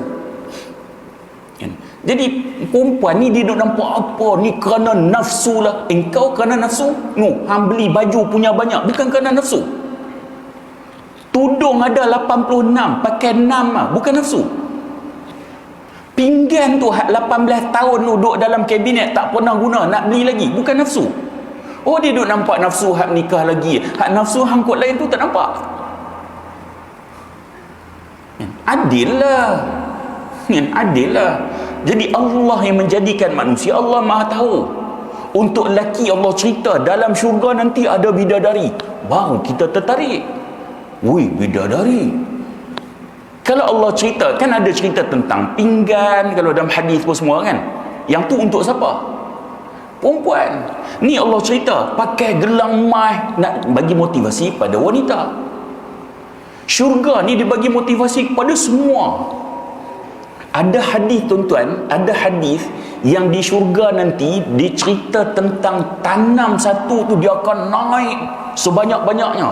Jadi perempuan ni dia duk nampak apa ni kerana nafsu lah. Engkau kerana nafsu? No, hang beli baju punya banyak bukan kerana nafsu. Tudung ada 86, pakai 6 lah, bukan nafsu. Pinggan tu 18 tahun tu duduk dalam kabinet tak pernah guna, nak beli lagi, bukan nafsu. Oh, dia duduk nampak nafsu hak nikah lagi, hak nafsu hang kot lain tu tak nampak. Adil lah, adil lah. Jadi Allah yang menjadikan manusia, Allah Maha tahu. Untuk lelaki Allah cerita dalam syurga nanti ada bidadari, baru kita tertarik. Wih, bidadari. Kalau Allah cerita, kan ada cerita tentang pinggan, kalau dalam hadis pun semua kan, yang tu untuk siapa? Perempuan. Ni Allah cerita pakai gelang emas, nak bagi motivasi pada wanita. Syurga ni dibagi motivasi kepada semua. Ada hadis tuan-tuan, ada hadis yang di syurga nanti dicerita tentang tanam satu tu dia akan naik sebanyak-banyaknya.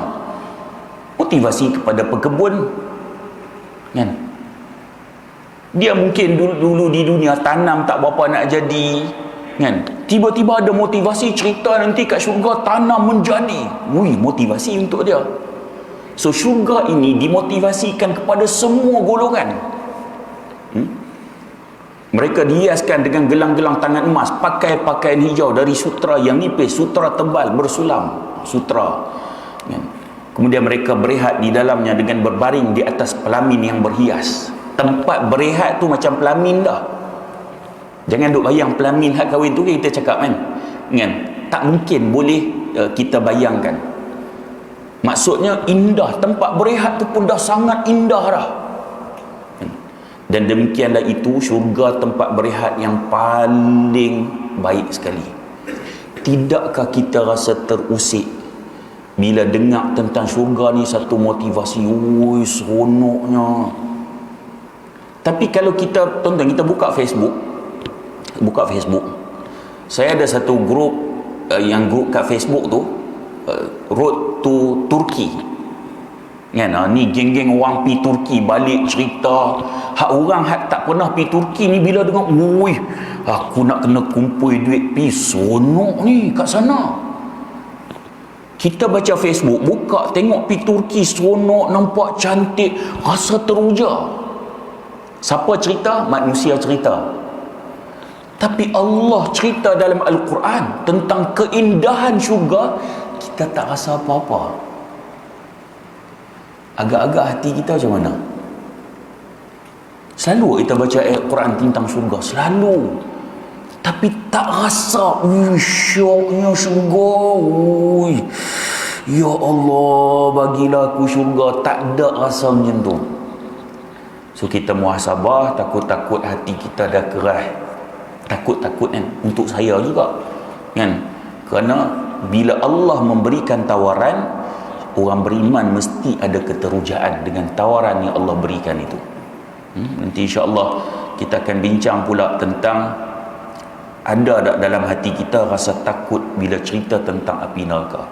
Motivasi kepada pekebun kan. Dia mungkin dulu di dunia tanam tak berapa nak jadi kan. Tiba-tiba ada motivasi cerita nanti kat syurga tanam menjadi. Wih, motivasi untuk dia. So syurga ini dimotivasikan kepada semua golongan. Mereka dihiaskan dengan gelang-gelang tangan emas, pakai pakaian hijau dari sutra yang nipis, sutra tebal bersulam, sutra kan? Kemudian mereka berehat di dalamnya dengan berbaring di atas pelamin yang berhias. Tempat berehat tu macam pelamin dah. Jangan duk bayang pelamin hak kahwin tu kita cakap kan, tak mungkin boleh kita bayangkan. Maksudnya indah, tempat berehat tu pun dah sangat indah dah. Dan demikianlah itu syurga, tempat berehat yang paling baik sekali. Tidakkah kita rasa terusik bila dengar tentang syurga ni, satu motivasi, oi seronoknya. Tapi kalau kita, tuan-tuan, kita buka Facebook, saya ada satu grup, yang grup kat Facebook tu, Road to Turkey kan, ni geng-geng orang pi Turki balik cerita. Hak orang hak tak pernah pi Turki ni bila dengar, woi aku nak kena kumpul duit pi, seronok ni kat sana. Kita baca Facebook, buka tengok pi Turki seronok, nampak cantik, rasa teruja. Siapa cerita? Manusia cerita. Tapi Allah cerita dalam Al-Quran tentang keindahan syurga, kita tak rasa apa-apa. Agak-agak hati kita macam mana? Selalu kita baca ayat Quran tentang syurga, selalu. Tapi tak rasa, syoknya syurga. Ya Allah, bagilah aku syurga. Tak ada rasa macam tu. So kita muhasabah, takut-takut hati kita dah keras. Takut-takut kan, untuk saya juga kan. Kerana bila Allah memberikan tawaran, orang beriman mesti ada keterujaan dengan tawaran yang Allah berikan itu. Nanti insya-Allah kita akan bincang pula tentang, ada tak dalam hati kita rasa takut bila cerita tentang api neraka.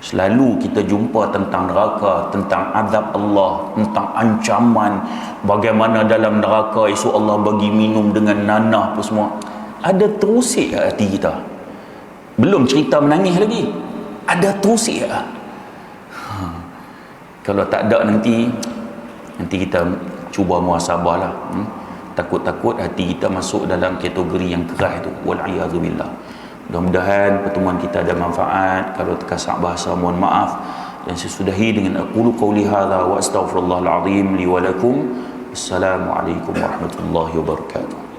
Selalu kita jumpa tentang neraka, tentang azab Allah, tentang ancaman, bagaimana dalam neraka esok Allah bagi minum dengan nanah apa semua. Ada terusik kat hati kita. Belum cerita menangis lagi, ada terusik tak? Kalau tak ada nanti kita cuba muhasabah lah. Takut-takut hati kita masuk dalam kategori yang keras itu. Wal'iyadzubillah. Mudah-mudahan pertemuan kita ada manfaat. Kalau terkasar bahasa, mohon maaf. Dan saya sudahi dengan aqulu qawli hadha wa astaghfirullahal azim li wa lakum. Assalamualaikum warahmatullahi wabarakatuh.